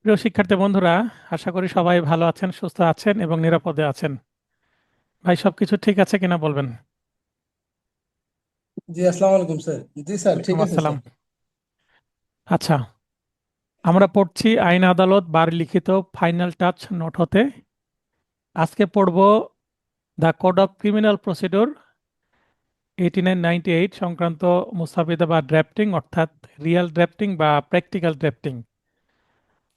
প্রিয় শিক্ষার্থী বন্ধুরা, আশা করি সবাই ভালো আছেন, সুস্থ আছেন এবং নিরাপদে আছেন। ভাই, সবকিছু ঠিক আছে কিনা বলবেন। জি, আসসালামু আলাইকুম স্যার। জি স্যার, ঠিক ওয়ালাইকুম আছে আসসালাম। স্যার। আচ্ছা, আমরা পড়ছি আইন আদালত বার লিখিত ফাইনাল টাচ নোট হতে। আজকে পড়ব the code of criminal procedure 8998 সংক্রান্ত মুস্তাফিদা বা ড্রাফটিং, অর্থাৎ রিয়েল ড্রাফটিং বা প্র্যাকটিক্যাল ড্রাফটিং।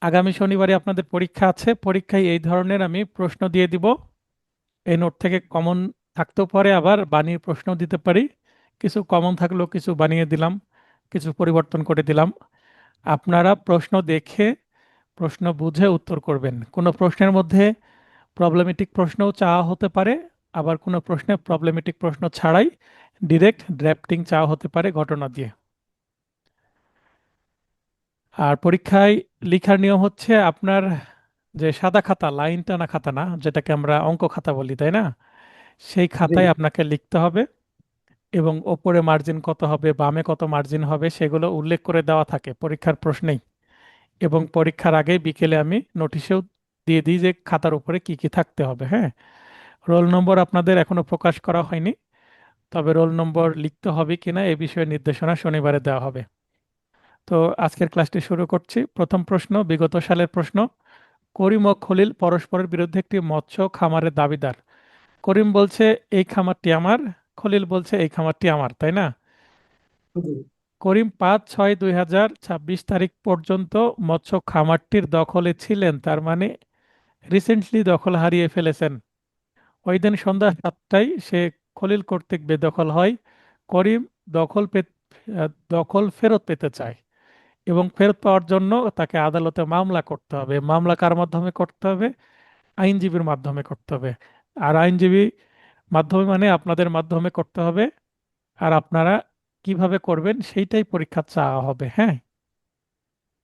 আগামী শনিবারে আপনাদের পরীক্ষা আছে। পরীক্ষায় এই ধরনের আমি প্রশ্ন দিয়ে দিব। এই নোট থেকে কমন থাকতেও পারে, আবার বানিয়ে প্রশ্ন দিতে পারি। কিছু কমন থাকলেও কিছু বানিয়ে দিলাম, কিছু পরিবর্তন করে দিলাম। আপনারা প্রশ্ন দেখে প্রশ্ন বুঝে উত্তর করবেন। কোনো প্রশ্নের মধ্যে প্রবলেমেটিক প্রশ্নও চাওয়া হতে পারে, আবার কোনো প্রশ্নে প্রবলেমেটিক প্রশ্ন ছাড়াই ডিরেক্ট ড্রাফটিং চাওয়া হতে পারে ঘটনা দিয়ে। আর পরীক্ষায় লেখার নিয়ম হচ্ছে আপনার যে সাদা খাতা, লাইন টানা খাতা না, যেটাকে আমরা অঙ্ক খাতা বলি, তাই না? সেই জি। খাতায় আপনাকে লিখতে হবে এবং ওপরে মার্জিন কত হবে, বামে কত মার্জিন হবে, সেগুলো উল্লেখ করে দেওয়া থাকে পরীক্ষার প্রশ্নেই। এবং পরীক্ষার আগে বিকেলে আমি নোটিশেও দিয়ে দিই যে খাতার উপরে কি কি থাকতে হবে। হ্যাঁ, রোল নম্বর আপনাদের এখনো প্রকাশ করা হয়নি, তবে রোল নম্বর লিখতে হবে কিনা এ বিষয়ে নির্দেশনা শনিবারে দেওয়া হবে। তো আজকের ক্লাসটি শুরু করছি। প্রথম প্রশ্ন বিগত সালের প্রশ্ন। করিম ও খলিল পরস্পরের বিরুদ্ধে একটি মৎস্য খামারের দাবিদার। করিম বলছে এই খামারটি আমার, খলিল বলছে এই খামারটি আমার, তাই না? জি। করিম 5/6/2026 তারিখ পর্যন্ত মৎস্য খামারটির দখলে ছিলেন, তার মানে রিসেন্টলি দখল হারিয়ে ফেলেছেন। ওই দিন সন্ধ্যা 7টায় সে খলিল কর্তৃক বেদখল হয়। করিম দখল পে দখল ফেরত পেতে চায় এবং ফেরত পাওয়ার জন্য তাকে আদালতে মামলা করতে হবে। মামলা কার মাধ্যমে করতে হবে? আইনজীবীর মাধ্যমে করতে হবে। আর আইনজীবী মাধ্যমে মানে আপনাদের মাধ্যমে করতে হবে। আর আপনারা কিভাবে করবেন সেইটাই পরীক্ষা চাওয়া হবে। হ্যাঁ,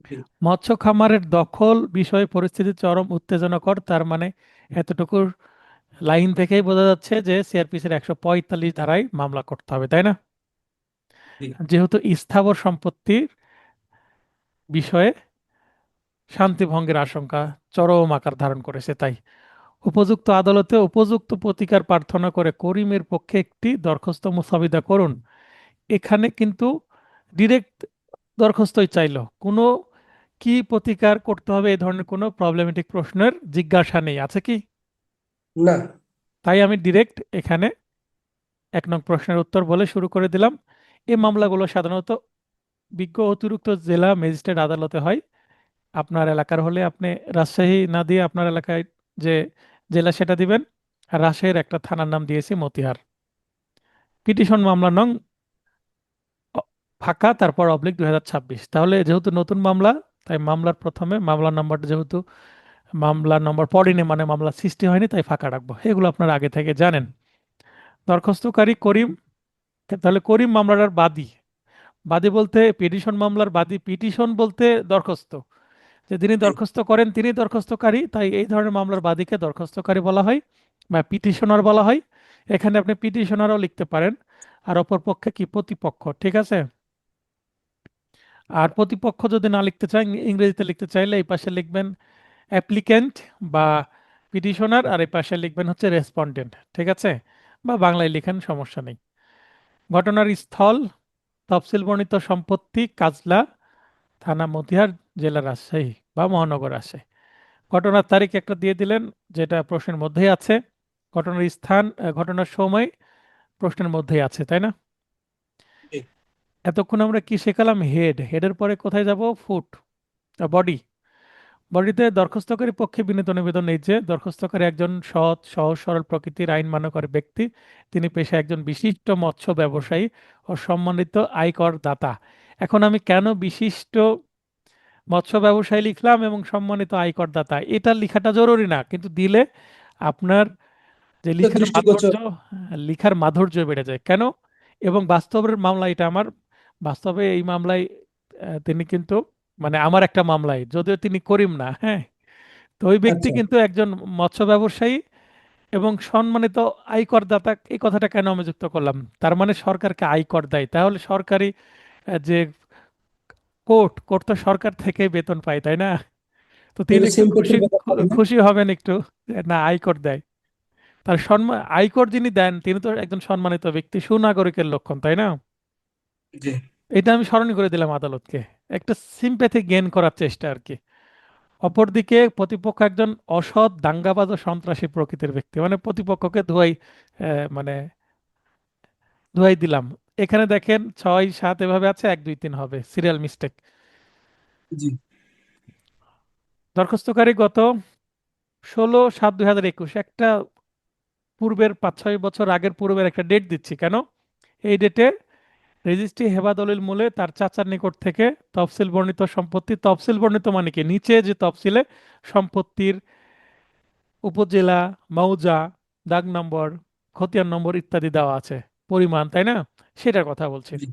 জি। মৎস্য খামারের দখল বিষয়ে পরিস্থিতি চরম উত্তেজনাকর, তার মানে এতটুকু লাইন থেকেই বোঝা যাচ্ছে যে সিআরপিসির 145 ধারায় মামলা করতে হবে, তাই না? জি। যেহেতু স্থাবর সম্পত্তির বিষয়ে শান্তি ভঙ্গের আশঙ্কা চরম আকার ধারণ করেছে, তাই উপযুক্ত আদালতে উপযুক্ত প্রতিকার প্রার্থনা করে করিমের পক্ষে একটি দরখাস্ত মুসাবিদা করুন। এখানে কিন্তু ডিরেক্ট দরখাস্তই চাইলো, কোনো কি প্রতিকার করতে হবে এই ধরনের কোনো প্রবলেমেটিক প্রশ্নের জিজ্ঞাসা নেই, আছে কি? না। তাই আমি ডিরেক্ট এখানে 1 নং প্রশ্নের উত্তর বলে শুরু করে দিলাম। এই মামলাগুলো সাধারণত বিজ্ঞ অতিরিক্ত জেলা ম্যাজিস্ট্রেট আদালতে হয়। আপনার এলাকার হলে আপনি রাজশাহী না দিয়ে আপনার এলাকায় যে জেলা সেটা দিবেন। আর রাজশাহীর একটা থানার নাম দিয়েছি মতিহার। পিটিশন মামলা নং অ- ফাঁকা তারপর অবলিক 2026। তাহলে যেহেতু নতুন মামলা, তাই মামলার প্রথমে মামলা নম্বরটা যেহেতু মামলা নম্বর পড়েনি, মানে মামলা সৃষ্টি হয়নি, তাই ফাঁকা রাখবো। এগুলো আপনারা আগে থেকে জানেন। দরখাস্তকারী করিম। তাহলে করিম মামলার বাদী। বাদী বলতে পিটিশন মামলার বাদী, পিটিশন বলতে দরখাস্ত। যে যিনি জি। দরখাস্ত করেন তিনি দরখাস্তকারী, তাই এই ধরনের মামলার বাদীকে দরখাস্তকারী বলা হয় বা পিটিশনার বলা হয়। এখানে আপনি পিটিশনারও লিখতে পারেন। আর অপর পক্ষে কি? প্রতিপক্ষ, ঠিক আছে। আর প্রতিপক্ষ যদি না লিখতে চান, ইংরেজিতে লিখতে চাইলে এই পাশে লিখবেন অ্যাপ্লিক্যান্ট বা পিটিশনার, আর এই পাশে লিখবেন হচ্ছে রেসপন্ডেন্ট, ঠিক আছে। বা বাংলায় লিখেন, সমস্যা নেই। ঘটনার স্থল তফসিল বর্ণিত সম্পত্তি কাজলা, থানা মতিহার, জেলা রাজশাহী বা মহানগর রাজশাহী। ঘটনার তারিখ একটা দিয়ে দিলেন, যেটা প্রশ্নের মধ্যেই আছে। ঘটনার স্থান, ঘটনার সময় প্রশ্নের মধ্যেই আছে, তাই না? জি। এতক্ষণ আমরা কি শেখালাম? হেডের পরে কোথায় যাব? Foot, body. বডিতে দরখাস্তকারী পক্ষে বিনীত নিবেদন এই যে দরখাস্তকারী একজন সৎ সহজ সরল প্রকৃতির আইন মান্যকারী ব্যক্তি। তিনি পেশায় একজন বিশিষ্ট মৎস্য ব্যবসায়ী ও সম্মানিত আয়কর দাতা। এখন আমি কেন বিশিষ্ট মৎস্য ব্যবসায়ী লিখলাম এবং সম্মানিত আয়কর দাতা, এটা লেখাটা জরুরি না, কিন্তু দিলে আপনার যে তো লিখার মাধুর্য, দৃষ্টিগোচর। লিখার মাধুর্য বেড়ে যায়। কেন? এবং বাস্তবের মামলা এটা আমার, বাস্তবে এই মামলায় তিনি কিন্তু, মানে আমার একটা মামলায়, যদিও তিনি করিম না, হ্যাঁ, তো ওই ব্যক্তি আচ্ছা। কিন্তু একজন মৎস্য ব্যবসায়ী এবং সম্মানিত আয়করদাতা। এই কথাটা কেন আমি যুক্ত করলাম? তার মানে সরকারকে আয়কর দেয়, তাহলে সরকারি যে কোর্ট কোর্ট তো সরকার থেকে বেতন পায়, তাই না? তো তিনি তাহলে একটু সিম্পথির ব্যাপার হবে না? খুশি হবেন একটু, যে না, আয়কর দেয়। তার সম্মান, আয়কর যিনি দেন তিনি তো একজন সম্মানিত ব্যক্তি, সুনাগরিকের লক্ষণ, তাই না? জি। এটা আমি স্মরণ করে দিলাম আদালতকে, একটা সিম্প্যাথি গেইন করার চেষ্টা আর কি। অপরদিকে প্রতিপক্ষ একজন অসৎ দাঙ্গাবাজ ও সন্ত্রাসী প্রকৃতির ব্যক্তি, মানে প্রতিপক্ষকে মানে ধোয়াই দিলাম। এখানে দেখেন 6 7 এভাবে আছে, 1 2 3 হবে, সিরিয়াল মিস্টেক। জি। দরখাস্তকারী গত 16 7 2021, একটা পূর্বের 5 6 বছর আগের পূর্বের একটা ডেট দিচ্ছি কেন? এই ডেটে রেজিস্ট্রি হেবা দলিল মূলে তার চাচার নিকট থেকে তফসিল বর্ণিত সম্পত্তি, তফসিল বর্ণিত মানে কি, নিচে যে তফসিলে সম্পত্তির উপজেলা, মৌজা, দাগ নম্বর, খতিয়ান নম্বর ইত্যাদি দেওয়া আছে, পরিমাণ, তাই না? সেটার কথা বলছি। জি।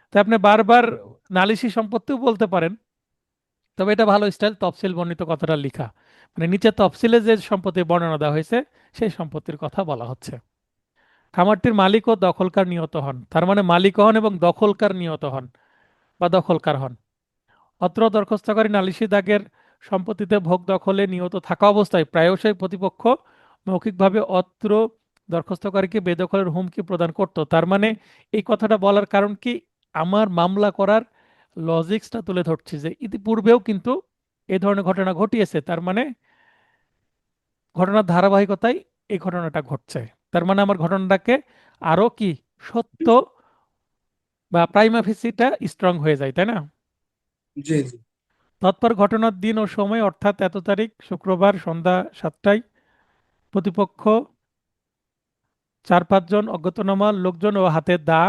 তাই আপনি বারবার নালিশি সম্পত্তিও বলতে পারেন, তবে এটা ভালো স্টাইল তফসিল বর্ণিত কথাটা লেখা, মানে নিচে তফসিলে যে সম্পত্তির বর্ণনা দেওয়া হয়েছে সেই সম্পত্তির কথা বলা হচ্ছে। খামারটির মালিক ও দখলকার নিহত হন, তার মানে মালিক হন এবং দখলকার নিহত হন বা দখলকার হন। অত্র দরখাস্তকারী নালিশি দাগের সম্পত্তিতে ভোগ দখলে নিহত থাকা অবস্থায় প্রায়শই প্রতিপক্ষ মৌখিকভাবে অত্র দরখাস্তকারীকে বেদখলের হুমকি প্রদান করত। তার মানে এই কথাটা বলার কারণ কি, আমার মামলা করার লজিক্সটা তুলে ধরছি যে ইতিপূর্বেও কিন্তু এই ধরনের ঘটনা ঘটিয়েছে, তার মানে ঘটনার ধারাবাহিকতায় এই ঘটনাটা ঘটছে। তার মানে আমার ঘটনাটাকে আরো কি সত্য বা প্রাইমা ফেসিটা স্ট্রং হয়ে যায়, তাই না? জি। জি। তৎপর ঘটনার দিন ও সময় অর্থাৎ এত তারিখ শুক্রবার সন্ধ্যা 7টায় প্রতিপক্ষ 4 5 জন অজ্ঞাতনামা লোকজন ও হাতে দা,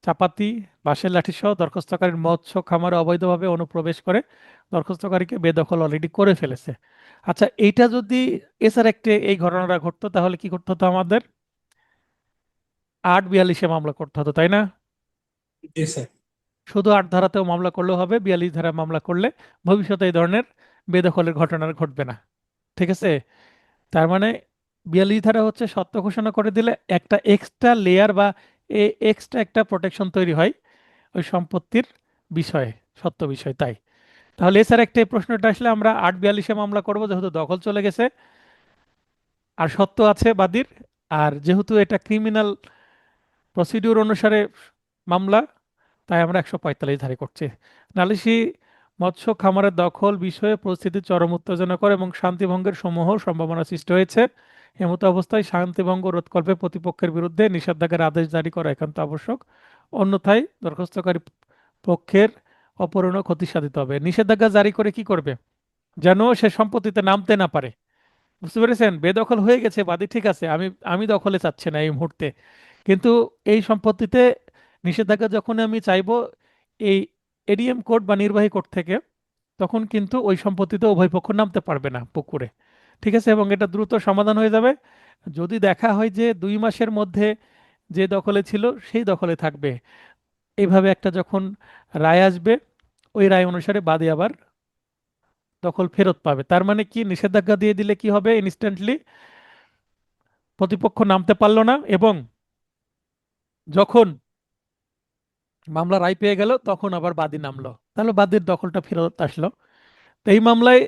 চাপাতি, বাঁশের লাঠি সহ দরখাস্তকারীর মৎস্য খামারে অবৈধভাবে অনুপ্রবেশ করে দরখাস্তকারীকে বেদখল অলরেডি করে ফেলেছে। আচ্ছা, এইটা যদি এসআর একটে এই ঘটনাটা ঘটতো তাহলে কি করতে হতো আমাদের? 8 42 মামলা করতে হতো, তাই না? জি স্যার। শুধু 8 ধারাতেও মামলা করলেও হবে, 42 ধারায় মামলা করলে ভবিষ্যতে এই ধরনের বেদখলের ঘটনা ঘটবে না। ঠিক আছে? তার মানে 42 ধারা হচ্ছে সত্য ঘোষণা করে দিলে একটা এক্সট্রা লেয়ার বা এক্সট্রা একটা প্রোটেকশন তৈরি হয় ওই সম্পত্তির বিষয়ে, সত্য বিষয়। তাই তাহলে এছাড়া একটা এই প্রশ্নটা আসলে আমরা 8 42 মামলা করব, যেহেতু দখল চলে গেছে আর সত্য আছে বাদীর, আর যেহেতু এটা ক্রিমিনাল প্রসিডিউর অনুসারে মামলা, তাই আমরা 145 ধারে করছি। নালিশি মৎস্য খামারের দখল বিষয়ে পরিস্থিতি চরম উত্তেজনাকর এবং শান্তিভঙ্গের সমূহ সম্ভাবনা সৃষ্টি হয়েছে। এমত অবস্থায় শান্তিভঙ্গ রোধকল্পে প্রতিপক্ষের বিরুদ্ধে নিষেধাজ্ঞার আদেশ জারি করা একান্ত আবশ্যক। অন্যথায় দরখাস্তকারী পক্ষের অপূরণীয় ক্ষতি সাধিত হবে। নিষেধাজ্ঞা জারি করে কি করবে? যেন সে সম্পত্তিতে নামতে না পারে। বুঝতে পেরেছেন? বেদখল হয়ে গেছে বাদী, ঠিক আছে, আমি আমি দখলে চাচ্ছি না এই মুহূর্তে, কিন্তু এই সম্পত্তিতে নিষেধাজ্ঞা যখন আমি চাইবো এই এডিএম কোর্ট বা নির্বাহী কোর্ট থেকে, তখন কিন্তু ওই সম্পত্তিতে উভয় পক্ষ নামতে পারবে না পুকুরে। ঠিক আছে? এবং এটা দ্রুত সমাধান হয়ে যাবে। যদি দেখা হয় যে 2 মাসের মধ্যে যে দখলে ছিল সেই দখলে থাকবে, এইভাবে একটা যখন রায় আসবে, ওই রায় অনুসারে বাদী আবার দখল ফেরত পাবে। তার মানে কি, নিষেধাজ্ঞা দিয়ে দিলে কি হবে, ইনস্ট্যান্টলি প্রতিপক্ষ নামতে পারলো না, এবং যখন মামলা রায় পেয়ে গেল তখন আবার বাদী নামলো, তাহলে বাদীর দখলটা ফেরত আসলো। তো এই মামলায়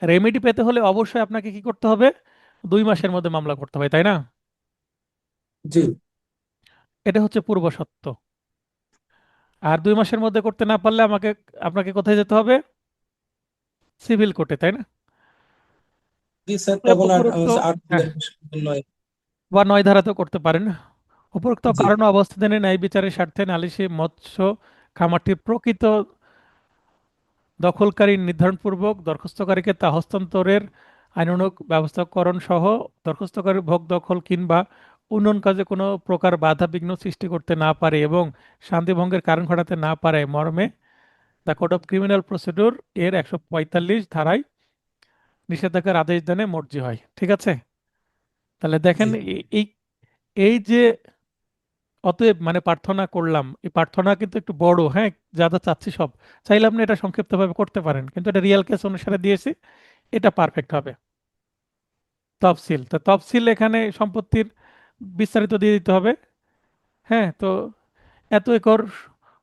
রেমেডি পেতে হলে অবশ্যই আপনাকে কি করতে হবে? 2 মাসের মধ্যে মামলা করতে হবে, তাই না? জি। এটা হচ্ছে পূর্ব শর্ত। আর 2 মাসের মধ্যে করতে না পারলে আপনাকে কোথায় যেতে হবে? সিভিল কোর্টে, তাই না? জি স্যার, তখন আর উপরোক্ত, আট হ্যাঁ, নয়। বা 9 ধারাতেও করতে পারেন। উপরোক্ত জি। কারণ ও অবস্থানে ন্যায় বিচারের স্বার্থে নালিশি মৎস্য খামারটির প্রকৃত দখলকারী নির্ধারণপূর্বক দরখাস্তকারীকে তা হস্তান্তরের আইনানুগ ব্যবস্থাকরণ সহ দরখাস্তকারীর ভোগ দখল কিংবা উন্নয়ন কাজে কোনো প্রকার বাধা বিঘ্ন সৃষ্টি করতে না পারে এবং শান্তিভঙ্গের কারণ ঘটাতে না পারে মর্মে the code of criminal procedure এর 145 ধারায় নিষেধাজ্ঞার আদেশ দানে মর্জি হয়। ঠিক আছে? তাহলে জি। দেখেন এই এই যে অতএব মানে প্রার্থনা করলাম, এই প্রার্থনা কিন্তু একটু বড়, হ্যাঁ, যা যা চাচ্ছি সব, চাইলে আপনি এটা সংক্ষিপ্তভাবে করতে পারেন, কিন্তু এটা রিয়েল কেস অনুসারে দিয়েছি, এটা পারফেক্ট হবে। তফসিল, তো তফসিল এখানে সম্পত্তির বিস্তারিত দিয়ে দিতে হবে। হ্যাঁ, তো এত একর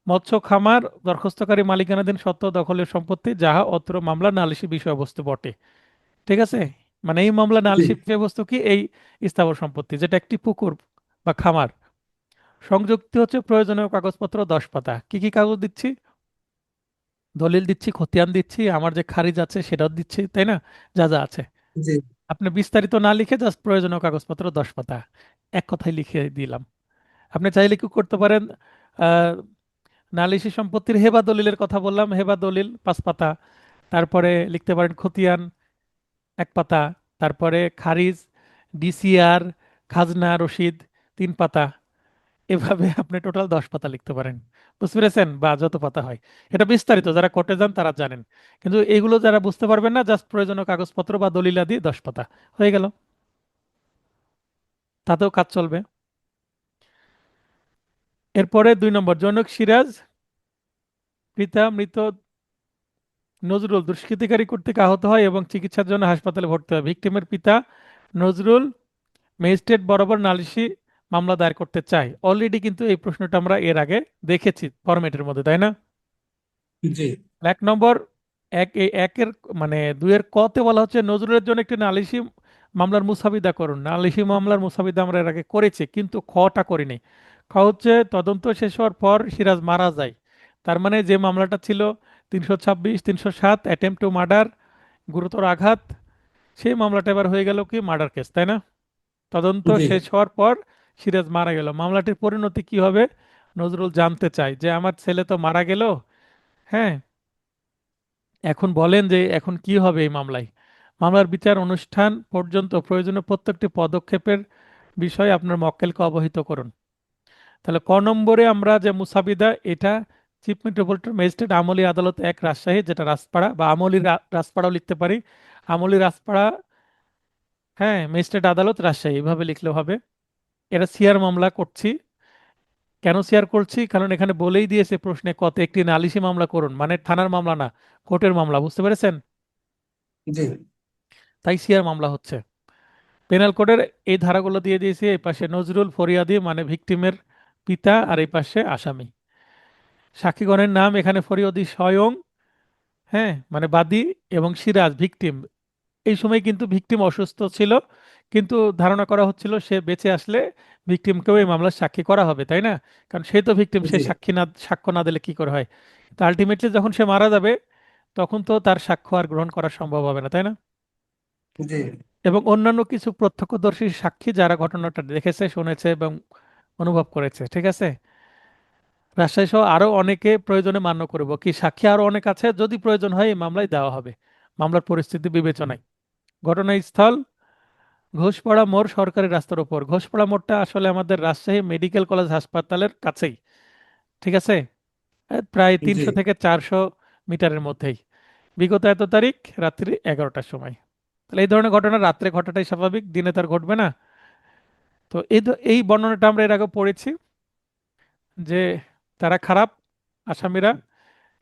মৎস্য খামার দরখাস্তকারী মালিকানাধীন সত্ত্ব দখলের সম্পত্তি যাহা অত্র মামলা নালিশি বিষয়বস্তু বটে। ঠিক আছে, মানে এই মামলা জি নালিশি বিষয়বস্তু কি, এই স্থাবর সম্পত্তি যেটা একটি পুকুর বা খামার। সংযুক্তি হচ্ছে প্রয়োজনীয় কাগজপত্র 10 পাতা। কি কি কাগজ দিচ্ছি? দলিল দিচ্ছি, খতিয়ান দিচ্ছি, আমার যে খারিজ আছে সেটাও দিচ্ছি, তাই না? যা যা আছে জি আপনি বিস্তারিত না লিখে জাস্ট প্রয়োজনীয় কাগজপত্র 10 পাতা এক কথায় লিখে দিলাম। আপনি চাইলে কি করতে পারেন, আহ, নালিশি সম্পত্তির হেবা দলিলের কথা বললাম, হেবা দলিল 5 পাতা। তারপরে লিখতে পারেন খতিয়ান 1 পাতা। তারপরে খারিজ, ডিসিআর, খাজনা রসিদ 3 পাতা। এভাবে আপনি টোটাল 10 পাতা লিখতে পারেন। বুঝতে পেরেছেন? বা যত পাতা হয়, এটা বিস্তারিত, যারা কোর্টে যান তারা জানেন। কিন্তু এগুলো যারা বুঝতে পারবেন না, জাস্ট প্রয়োজনীয় কাগজপত্র বা দলিলাদি 10 পাতা হয়ে গেল, তাতেও কাজ চলবে। এরপরে 2 নম্বর, জনক সিরাজ পিতা মৃত নজরুল দুষ্কৃতিকারী কর্তৃক আহত হয় এবং চিকিৎসার জন্য হাসপাতালে ভর্তি হয়। ভিকটিমের পিতা নজরুল ম্যাজিস্ট্রেট বরাবর নালিশি মামলা দায়ের করতে চায়। অলরেডি কিন্তু এই প্রশ্নটা আমরা এর আগে দেখেছি ফরম্যাটের মধ্যে, তাই না? জি 1 নম্বর, একের মানে 2-এর কতে বলা হচ্ছে নজরুলের জন্য একটি নালিশি মামলার মুসাবিদা করুন। নালিশি মামলার মুসাবিদা আমরা এর আগে করেছি, কিন্তু খটা করিনি। খ হচ্ছে তদন্ত শেষ হওয়ার পর সিরাজ মারা যায়। তার মানে যে মামলাটা ছিল 326, 307 অ্যাটেম্প টু মার্ডার, গুরুতর আঘাত, সেই মামলাটা এবার হয়ে গেল কি মার্ডার কেস, তাই না? তদন্ত জি শেষ হওয়ার পর সিরাজ মারা গেল, মামলাটির পরিণতি কি হবে? নজরুল জানতে চায় যে আমার ছেলে তো মারা গেল, হ্যাঁ, এখন বলেন যে এখন কি হবে এই মামলায়। মামলার বিচার অনুষ্ঠান পর্যন্ত প্রয়োজনীয় প্রত্যেকটি পদক্ষেপের বিষয়ে আপনার মক্কেলকে অবহিত করুন। তাহলে ক নম্বরে আমরা যে মুসাবিদা, এটা চিফ মেট্রোপলিটন ম্যাজিস্ট্রেট আমলি আদালত 1 রাজশাহী, যেটা রাজপাড়া বা আমলি রাজপাড়াও লিখতে পারি, আমলি রাজপাড়া, হ্যাঁ, ম্যাজিস্ট্রেট আদালত রাজশাহী, এভাবে লিখলেও হবে। এটা সিআর মামলা করছি। কেন শেয়ার করছি? কারণ এখানে বলেই দিয়েছে প্রশ্নে কত, একটি নালিশি মামলা করুন, মানে থানার মামলা না, কোর্টের মামলা, বুঝতে পেরেছেন? জি তাই সিআর মামলা হচ্ছে। পেনাল কোডের এই ধারাগুলো দিয়ে দিয়েছে, এই পাশে নজরুল ফরিয়াদি মানে ভিকটিমের পিতা, আর এই পাশে আসামি। সাক্ষীগণের নাম এখানে ফরিয়াদি স্বয়ং, হ্যাঁ, মানে বাদী, এবং সিরাজ ভিকটিম। এই সময় কিন্তু ভিকটিম অসুস্থ ছিল, কিন্তু ধারণা করা হচ্ছিল সে বেঁচে আসলে ভিকটিমকেও এই মামলার সাক্ষী করা হবে, তাই না? কারণ সে তো ভিকটিম, সে জি সাক্ষ্য না দিলে কি করে হয়? তো আলটিমেটলি যখন সে মারা যাবে, তখন তো তার সাক্ষ্য আর গ্রহণ করা সম্ভব হবে না, তাই না? জি এবং অন্যান্য কিছু প্রত্যক্ষদর্শী সাক্ষী যারা ঘটনাটা দেখেছে, শুনেছে এবং অনুভব করেছে, ঠিক আছে? রাজশাহী সহ আরো অনেকে প্রয়োজনে মান্য করব, কি সাক্ষী আরো অনেক আছে, যদি প্রয়োজন হয় এই মামলায় দেওয়া হবে মামলার পরিস্থিতি বিবেচনায়। ঘটনাস্থল ঘোষপাড়া মোড় সরকারি রাস্তার উপর। ঘোষপাড়া মোড়টা আসলে আমাদের রাজশাহী মেডিকেল কলেজ হাসপাতালের কাছেই, ঠিক আছে? প্রায় জি 300 থেকে 400 মিটারের মধ্যেই। বিগত এত তারিখ রাত্রি 11টার সময়। তাহলে এই ধরনের ঘটনা রাত্রে ঘটাটাই স্বাভাবিক, দিনে তার ঘটবে না। তো এই বর্ণনাটা আমরা এর আগে পড়েছি যে তারা খারাপ, আসামিরা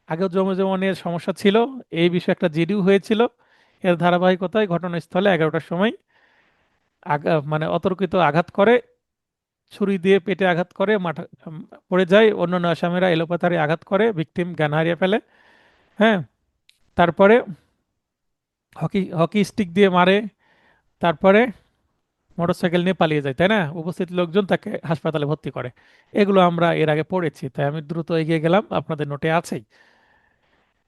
আগেও জমি জমা নিয়ে সমস্যা ছিল, এই বিষয়ে একটা জিডিও হয়েছিল। এর ধারাবাহিকতায় ঘটনাস্থলে 11টার সময় মানে অতর্কিত আঘাত করে, ছুরি দিয়ে পেটে আঘাত করে, মাথা পড়ে যায়। অন্যান্য আসামিরা এলোপাথারি আঘাত করে, ভিকটিম জ্ঞান হারিয়ে ফেলে, হ্যাঁ। তারপরে হকি হকি স্টিক দিয়ে মারে, তারপরে মোটরসাইকেল নিয়ে পালিয়ে যায়, তাই না? উপস্থিত লোকজন তাকে হাসপাতালে ভর্তি করে। এগুলো আমরা এর আগে পড়েছি, তাই আমি দ্রুত এগিয়ে গেলাম, আপনাদের নোটে আছেই।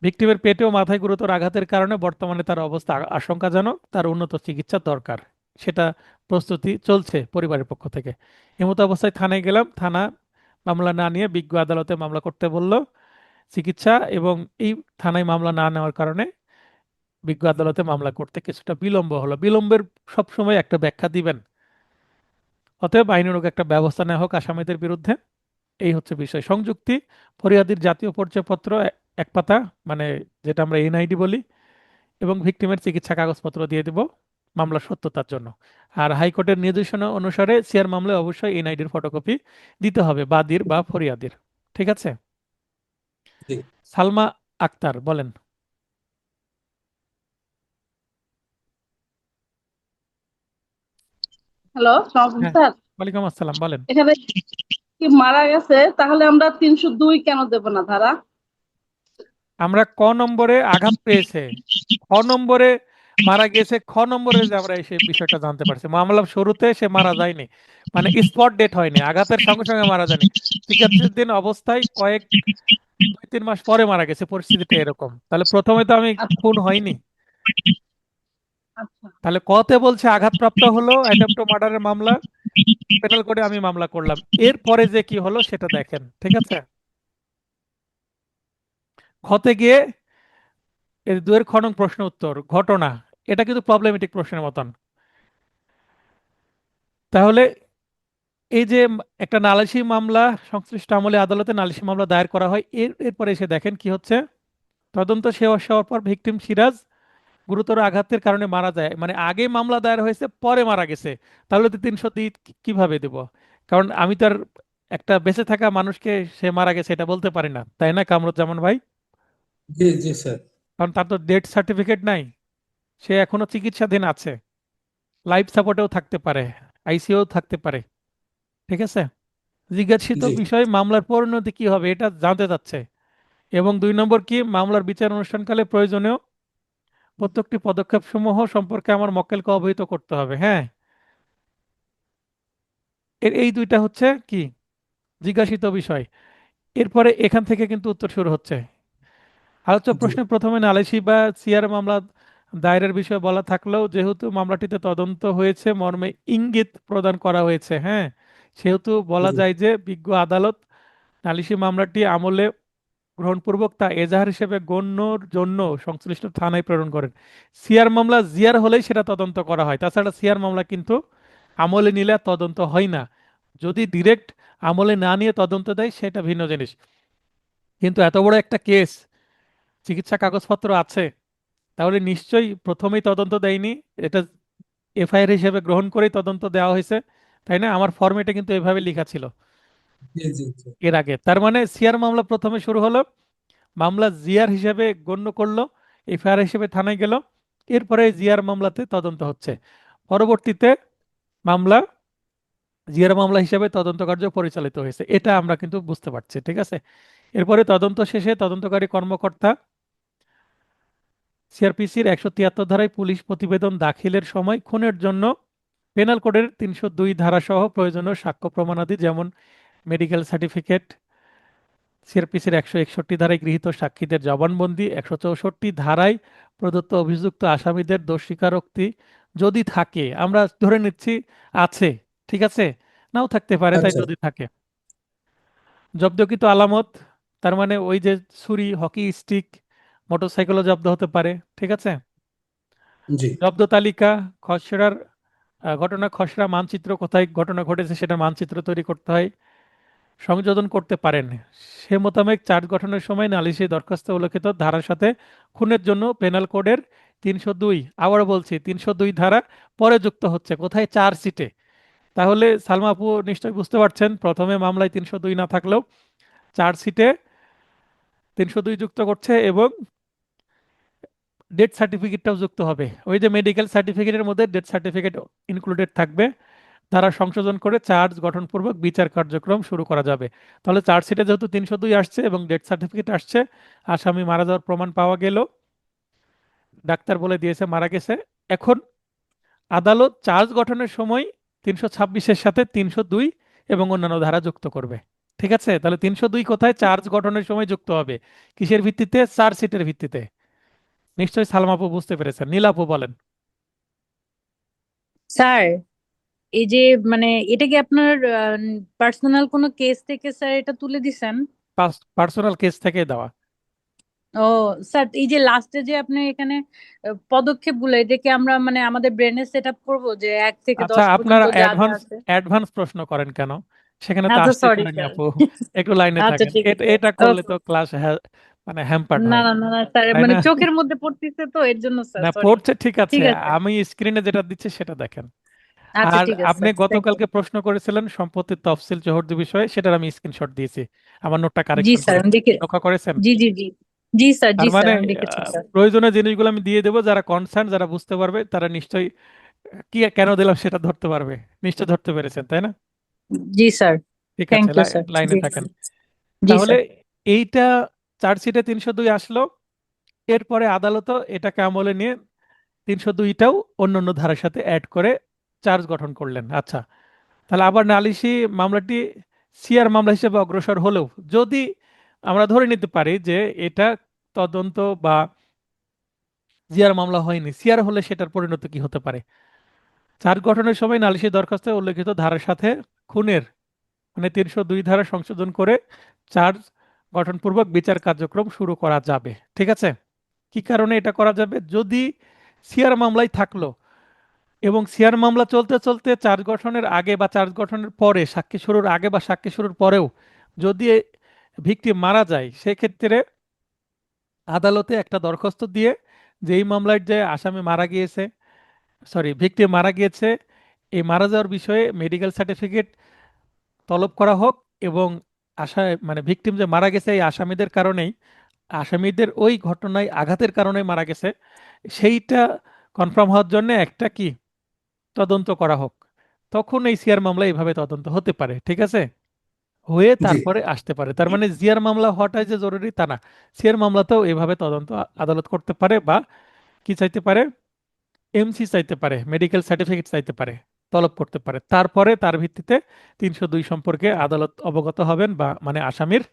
ভিকটিমের পেটে ও মাথায় গুরুতর আঘাতের কারণে বর্তমানে তার অবস্থা আশঙ্কাজনক, তার উন্নত চিকিৎসা দরকার, সেটা প্রস্তুতি চলছে পরিবারের পক্ষ থেকে। এমতো অবস্থায় থানায় গেলাম, থানা মামলা না নিয়ে বিজ্ঞ আদালতে মামলা করতে বলল। চিকিৎসা এবং এই থানায় মামলা না নেওয়ার কারণে বিজ্ঞ আদালতে মামলা করতে কিছুটা বিলম্ব হলো। বিলম্বের সবসময় একটা ব্যাখ্যা দিবেন। অতএব আইনানুগ একটা ব্যবস্থা নেওয়া হোক আসামিদের বিরুদ্ধে, এই হচ্ছে বিষয়। সংযুক্তি ফরিয়াদির জাতীয় পরিচয়পত্র 1 পাতা, মানে যেটা আমরা এনআইডি বলি, এবং ভিকটিমের চিকিৎসা কাগজপত্র দিয়ে দিব মামলার সত্যতার জন্য। আর হাইকোর্টের নির্দেশনা অনুসারে সিআর মামলায় অবশ্যই এনআইডির ফটোকপি দিতে হবে বাদীর বা ফরিয়াদির, ঠিক আছে? জি সালমা আক্তার বলেন। হ্যালো, সমাপ্ত হ্যাঁ, স্যার। ওয়ালাইকুম আসসালাম, বলেন। এখানে কি মারা গেছে, তাহলে আমরা 302 কেন দেব না ধারা? আমরা ক নম্বরে আঘাত পেয়েছে, খ নম্বরে মারা গেছে, খ নম্বরে যে আমরা সেই বিষয়টা জানতে পারছি, মামলার শুরুতে সে মারা যায়নি, মানে স্পট ডেট হয়নি, আঘাতের সঙ্গে সঙ্গে মারা যায়নি, চিকিৎসাধীন অবস্থায় কয়েক 2-3 মাস পরে মারা গেছে, পরিস্থিতিটা এরকম, তাহলে প্রথমে তো আমি আচ্ছা খুন হয়নি। আচ্ছা। তাহলে কতে বলছে আঘাতপ্রাপ্ত হলো, অ্যাটেম্পট টু মার্ডারের মামলা, পেনাল কোডে আমি মামলা করলাম, এরপরে যে কি হলো সেটা দেখেন, ঠিক আছে। খতে গিয়ে এর দুয়ের খ নং প্রশ্ন উত্তর ঘটনা, এটা কিন্তু প্রবলেমেটিক প্রশ্নের মতন। তাহলে এই যে একটা নালিশি মামলা, সংশ্লিষ্ট আমলে আদালতে নালিশি মামলা দায়ের করা হয়, এরপরে এসে দেখেন কি হচ্ছে, তদন্ত শেষ হওয়ার পর ভিকটিম সিরাজ গুরুতর আঘাতের কারণে মারা যায়, মানে আগে মামলা দায়ের হয়েছে পরে মারা গেছে, তাহলে তো 302 কিভাবে দেব? কারণ আমি তো আর একটা বেঁচে থাকা মানুষকে সে মারা গেছে এটা বলতে পারি না, তাই না কামরুজ্জামান ভাই? জি জি স্যার। কারণ তার তো ডেথ সার্টিফিকেট নাই, সে এখনো চিকিৎসাধীন আছে, লাইফ সাপোর্টেও থাকতে পারে, আইসিইউ থাকতে পারে, ঠিক আছে। জিজ্ঞাসিত জি বিষয় মামলার পরিণতি কি হবে এটা জানতে চাচ্ছে, এবং 2 নম্বর কি, মামলার বিচার অনুষ্ঠানকালে প্রয়োজনীয় প্রত্যেকটি পদক্ষেপ সমূহ সম্পর্কে আমার মক্কেলকে অবহিত করতে হবে, হ্যাঁ। এই দুইটা হচ্ছে কি জিজ্ঞাসিত বিষয়। এরপরে এখান থেকে কিন্তু উত্তর শুরু হচ্ছে। আলোচ্য জি প্রশ্নে প্রথমে নালিশি বা সিআর মামলা দায়েরের বিষয়ে বলা থাকলেও যেহেতু মামলাটিতে তদন্ত হয়েছে মর্মে ইঙ্গিত প্রদান করা হয়েছে, হ্যাঁ, সেহেতু বলা জি যায় যে বিজ্ঞ আদালত নালিশি মামলাটি আমলে গ্রহণপূর্বক তা এজাহার হিসেবে গণ্যর জন্য সংশ্লিষ্ট থানায় প্রেরণ করেন। সিআর মামলা জিআর হলেই সেটা তদন্ত করা হয়, তাছাড়া সিআর মামলা কিন্তু আমলে নিলে আর তদন্ত হয় না, যদি ডিরেক্ট আমলে না নিয়ে তদন্ত দেয় সেটা ভিন্ন জিনিস। কিন্তু এত বড় একটা কেস, চিকিৎসা কাগজপত্র আছে, তাহলে নিশ্চয়ই প্রথমেই তদন্ত দেয়নি, এটা এফআইআর হিসেবে গ্রহণ করেই তদন্ত দেওয়া হয়েছে, তাই না? আমার ফর্মেটে কিন্তু এভাবে লেখা ছিল জি জি জি এর আগে। তার মানে সিআর মামলা প্রথমে শুরু হলো, মামলা জিআর হিসেবে গণ্য করলো, এফআইআর হিসেবে থানায় গেল, এরপরে জিআর মামলাতে তদন্ত হচ্ছে, পরবর্তীতে মামলা জিআর মামলা হিসেবে তদন্ত কার্য পরিচালিত হয়েছে, এটা আমরা কিন্তু বুঝতে পারছি, ঠিক আছে। এরপরে তদন্ত শেষে তদন্তকারী কর্মকর্তা সিআরপিসির 173 ধারায় পুলিশ প্রতিবেদন দাখিলের সময় খুনের জন্য পেনাল কোডের 302 ধারা সহ প্রয়োজনীয় সাক্ষ্য প্রমাণাদি যেমন মেডিকেল সার্টিফিকেট, সিআরপিসির 161 ধারায় গৃহীত সাক্ষীদের জবানবন্দি, 164 ধারায় প্রদত্ত অভিযুক্ত আসামিদের দোষ স্বীকারোক্তি যদি থাকে, আমরা ধরে নিচ্ছি আছে, ঠিক আছে, নাও থাকতে পারে, তাই আচ্ছা। যদি থাকে, জব্দকৃত আলামত, তার মানে ওই যে ছুরি, হকি স্টিক, মোটরসাইকেলও জব্দ হতে পারে, ঠিক আছে। জি জব্দ তালিকা, খসড়ার ঘটনা খসড়া মানচিত্র, কোথায় ঘটনা ঘটেছে সেটা মানচিত্র তৈরি করতে হয়, সংযোজন করতে পারেন। সে মোতাবেক চার্জ গঠনের সময় নালিশি দরখাস্তে উল্লেখিত ধারার সাথে খুনের জন্য পেনাল কোডের 302, আবারও বলছি 302 ধারা পরে যুক্ত হচ্ছে, কোথায়? চার্জশিটে। তাহলে সালমা আপু নিশ্চয়ই বুঝতে পারছেন, প্রথমে মামলায় 302 না থাকলেও চার্জশিটে 302 যুক্ত করছে, এবং ডেথ সার্টিফিকেটটাও যুক্ত হবে, ওই যে মেডিকেল সার্টিফিকেটের মধ্যে ডেথ সার্টিফিকেট ইনক্লুডেড থাকবে, তারা সংশোধন করে চার্জ গঠনপূর্বক বিচার কার্যক্রম শুরু করা যাবে। তাহলে চার্জশিটে যেহেতু 302 আসছে এবং ডেথ সার্টিফিকেট আসছে, আসামি মারা যাওয়ার প্রমাণ পাওয়া গেল, ডাক্তার বলে দিয়েছে মারা গেছে, এখন আদালত চার্জ গঠনের সময় 326-এর সাথে 302 এবং অন্যান্য ধারা যুক্ত করবে, ঠিক আছে। তাহলে 302 কোথায়? চার্জ গঠনের সময় যুক্ত হবে, কিসের ভিত্তিতে? চার্জশিটের ভিত্তিতে। নিশ্চয়ই সালমা আপু বুঝতে পেরেছেন, নীলা আপু বলেন। স্যার, এই যে মানে এটা কি আপনার পার্সোনাল কোনো কেস থেকে স্যার এটা তুলে দিছেন? পার্সোনাল কেস থেকে দেওয়া। ও স্যার, এই যে লাস্টে যে আপনি এখানে পদক্ষেপগুলো, এটা কি আমরা মানে আমাদের ব্রেনে সেট আপ করবো যে 1 থেকে 10 আচ্ছা, পর্যন্ত আপনারা যা যা অ্যাডভান্স আছে? অ্যাডভান্স প্রশ্ন করেন কেন? সেখানে তো আচ্ছা, আসতে সরি পারেনি স্যার। আপু, একটু লাইনে আচ্ছা, থাকেন, ঠিক এটা আছে। এটা করলে ওকে। তো ক্লাস মানে হ্যাম্পার্ড না হয়, না না না স্যার, তাই মানে না? চোখের মধ্যে পড়তেছে তো এর জন্য স্যার, না, সরি। পড়ছে ঠিক আছে, ঠিক আছে। আমি স্ক্রিনে যেটা দিচ্ছি সেটা দেখেন। আচ্ছা, আর ঠিক আছে আপনি স্যার, থ্যাংক ইউ। গতকালকে প্রশ্ন করেছিলেন সম্পত্তির তফসিল জোহরদি বিষয়ে, সেটার আমি স্ক্রিনশট দিয়েছি, আমার নোটটা জি কারেকশন স্যার, করে, আমি দেখে। লক্ষ্য করেছেন? জি জি জি। জি স্যার, জি তার স্যার, মানে আমি দেখেছি স্যার। প্রয়োজনীয় জিনিসগুলো আমি দিয়ে দেবো, যারা কনসার্ন, যারা বুঝতে পারবে তারা নিশ্চয়ই কি কেন দিলাম সেটা ধরতে পারবে, নিশ্চয় ধরতে পেরেছেন, তাই না? জি স্যার। ঠিক থ্যাংক আছে, ইউ স্যার। লাইনে জি থাকেন। জি তাহলে স্যার। এইটা চার্জশিটে 302 আসলো, এরপরে আদালতও এটাকে আমলে নিয়ে 302টাও অন্যান্য ধারার সাথে অ্যাড করে চার্জ গঠন করলেন। আচ্ছা, তাহলে আবার নালিশি মামলাটি সিআর মামলা হিসেবে অগ্রসর হলেও যদি আমরা ধরে নিতে পারি যে এটা তদন্ত বা জিআর মামলা হয়নি, সিআর হলে সেটার পরিণতি কি হতে পারে? চার্জ গঠনের সময় নালিশি দরখাস্তে উল্লেখিত ধারার সাথে খুনের মানে 302 ধারা সংশোধন করে চার্জ গঠনপূর্বক বিচার কার্যক্রম শুরু করা যাবে। ঠিক আছে, কি কারণে এটা করা যাবে? যদি সিআর মামলায় থাকলো এবং সিআর মামলা চলতে চলতে চার্জ গঠনের আগে বা চার্জ গঠনের পরে, সাক্ষী শুরুর আগে বা সাক্ষী শুরুর পরেও যদি ভিকটিম মারা যায়, সেক্ষেত্রে আদালতে একটা দরখাস্ত দিয়ে যে এই মামলার যে আসামি মারা গিয়েছে, সরি ভিকটিম মারা গিয়েছে, এই মারা যাওয়ার বিষয়ে মেডিকেল সার্টিফিকেট তলব করা হোক এবং মানে ভিকটিম যে মারা গেছে এই আসামিদের কারণেই, আসামিদের ওই ঘটনায় আঘাতের কারণে মারা গেছে, সেইটা কনফার্ম হওয়ার জন্য একটা কি তদন্ত করা হোক। তখন এই সিআর মামলা এইভাবে তদন্ত হতে পারে। ঠিক আছে, হয়ে জি তারপরে আসতে পারে। তার মানে জিআর মামলা হওয়াটাই যে জরুরি তা না, সিআর মামলাতেও এভাবে তদন্ত আদালত করতে পারে বা কি চাইতে পারে, এমসি চাইতে পারে, মেডিকেল সার্টিফিকেট চাইতে পারে, তলব করতে পারে। তারপরে তার ভিত্তিতে 302 সম্পর্কে আদালত অবগত হবেন বা মানে আসামির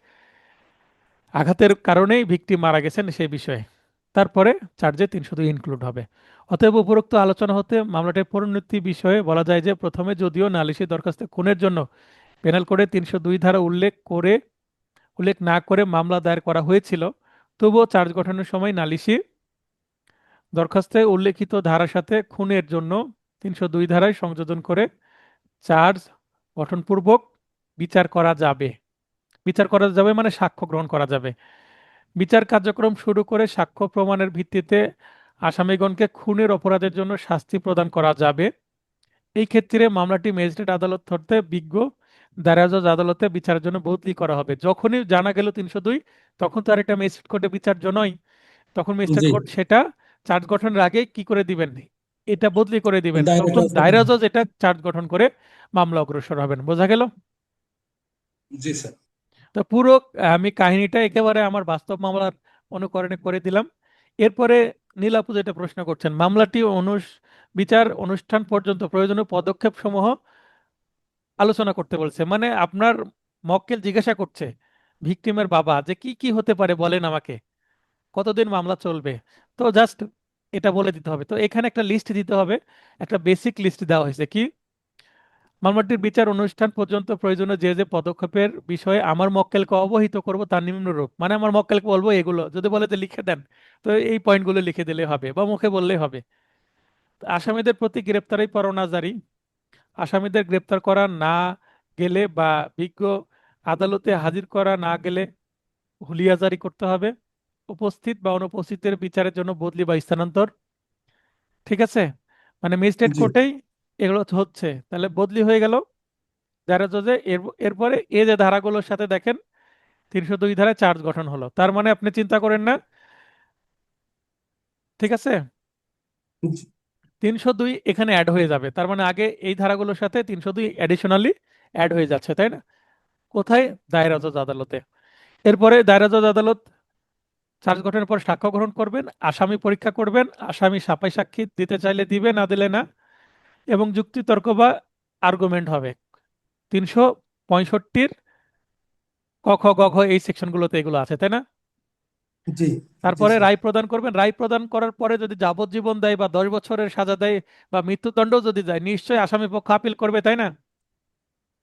আঘাতের কারণেই ভিকটিম মারা গেছেন সেই বিষয়ে, তারপরে চার্জে 302 ইনক্লুড হবে। অতএব উপরোক্ত আলোচনা হতে মামলাটির পরিণতি বিষয়ে বলা যায় যে প্রথমে যদিও নালিশি দরখাস্তে খুনের জন্য পেনাল কোডে 302 ধারা উল্লেখ না করে মামলা দায়ের করা হয়েছিল, তবুও চার্জ গঠনের সময় নালিশি দরখাস্তে উল্লেখিত ধারার সাথে খুনের জন্য 302 ধারায় সংযোজন করে চার্জ গঠনপূর্বক বিচার করা যাবে। বিচার করা যাবে মানে সাক্ষ্য গ্রহণ করা যাবে। বিচার কার্যক্রম শুরু করে সাক্ষ্য প্রমাণের ভিত্তিতে আসামিগণকে খুনের অপরাধের জন্য শাস্তি প্রদান করা যাবে। এই ক্ষেত্রে মামলাটি ম্যাজিস্ট্রেট আদালত হতে বিজ্ঞ দায়রা জজ আদালতে বিচারের জন্য বদলি করা হবে। যখনই জানা গেল 302, তখন তো আর এটা ম্যাজিস্ট্রেট কোর্টে বিচার্য নয়, তখন ম্যাজিস্ট্রেট জি কোর্ট সেটা চার্জ গঠনের আগে কি করে দিবেন, এটা বদলি করে দিবেন। তখন ডাইরেক্ট দায়রা জজ এটা চার্জ গঠন করে মামলা অগ্রসর হবেন। বোঝা গেল? জি স্যার। তো পুরো আমি কাহিনীটা একেবারে আমার বাস্তব মামলার অনুকরণে করে দিলাম। এরপরে নীল আপু যেটা প্রশ্ন করছেন, মামলাটি বিচার অনুষ্ঠান পর্যন্ত প্রয়োজনীয় পদক্ষেপ সমূহ আলোচনা করতে বলছে। মানে আপনার মক্কেল জিজ্ঞাসা করছে ভিকটিমের বাবা যে কি কি হতে পারে বলেন আমাকে, কতদিন মামলা চলবে। তো জাস্ট এটা বলে দিতে হবে। তো এখানে একটা লিস্ট দিতে হবে, একটা বেসিক লিস্ট দেওয়া হয়েছে কি, মামলাটির বিচার অনুষ্ঠান পর্যন্ত প্রয়োজনীয় যে যে পদক্ষেপের বিষয়ে আমার মক্কেলকে অবহিত করব তার নিম্নরূপ। মানে আমার মক্কেলকে বলবো এগুলো, যদি বলে যে লিখে দেন তো এই পয়েন্টগুলো লিখে দিলে হবে বা মুখে বললেই হবে। আসামিদের প্রতি গ্রেপ্তারি পরোয়ানা জারি, আসামিদের গ্রেপ্তার করা না গেলে বা বিজ্ঞ আদালতে হাজির করা না গেলে হুলিয়া জারি করতে হবে। উপস্থিত বা অনুপস্থিতের বিচারের জন্য বদলি বা স্থানান্তর। ঠিক আছে, মানে ম্যাজিস্ট্রেট জি কোর্টেই এগুলো হচ্ছে, তাহলে বদলি হয়ে গেল যারা জজে। এরপরে এই যে ধারাগুলোর সাথে দেখেন 302 ধারায় চার্জ গঠন হলো, তার মানে আপনি চিন্তা করেন না। ঠিক আছে, জি 302 এখানে অ্যাড হয়ে যাবে, তার মানে আগে এই ধারাগুলোর সাথে 302 অ্যাডিশনালি অ্যাড হয়ে যাচ্ছে, তাই না? কোথায়? দায়রা জজ আদালতে। এরপরে দায়রা জজ আদালত চার্জ গঠনের পর সাক্ষ্য গ্রহণ করবেন, আসামি পরীক্ষা করবেন, আসামি সাপাই সাক্ষী দিতে চাইলে দিবে, না দিলে না, এবং যুক্তিতর্ক বা আর্গুমেন্ট হবে 365 ক খ গ ঘ এই সেকশনগুলোতে এগুলো আছে, তাই না? জি জি তারপরে স্যার। রায় প্রদান করবেন, রায় প্রদান করার পরে যদি যাবজ্জীবন দেয় বা 10 বছরের সাজা দেয় বা মৃত্যুদণ্ড যদি দেয়, নিশ্চয়ই আসামি পক্ষ আপিল করবে, তাই না?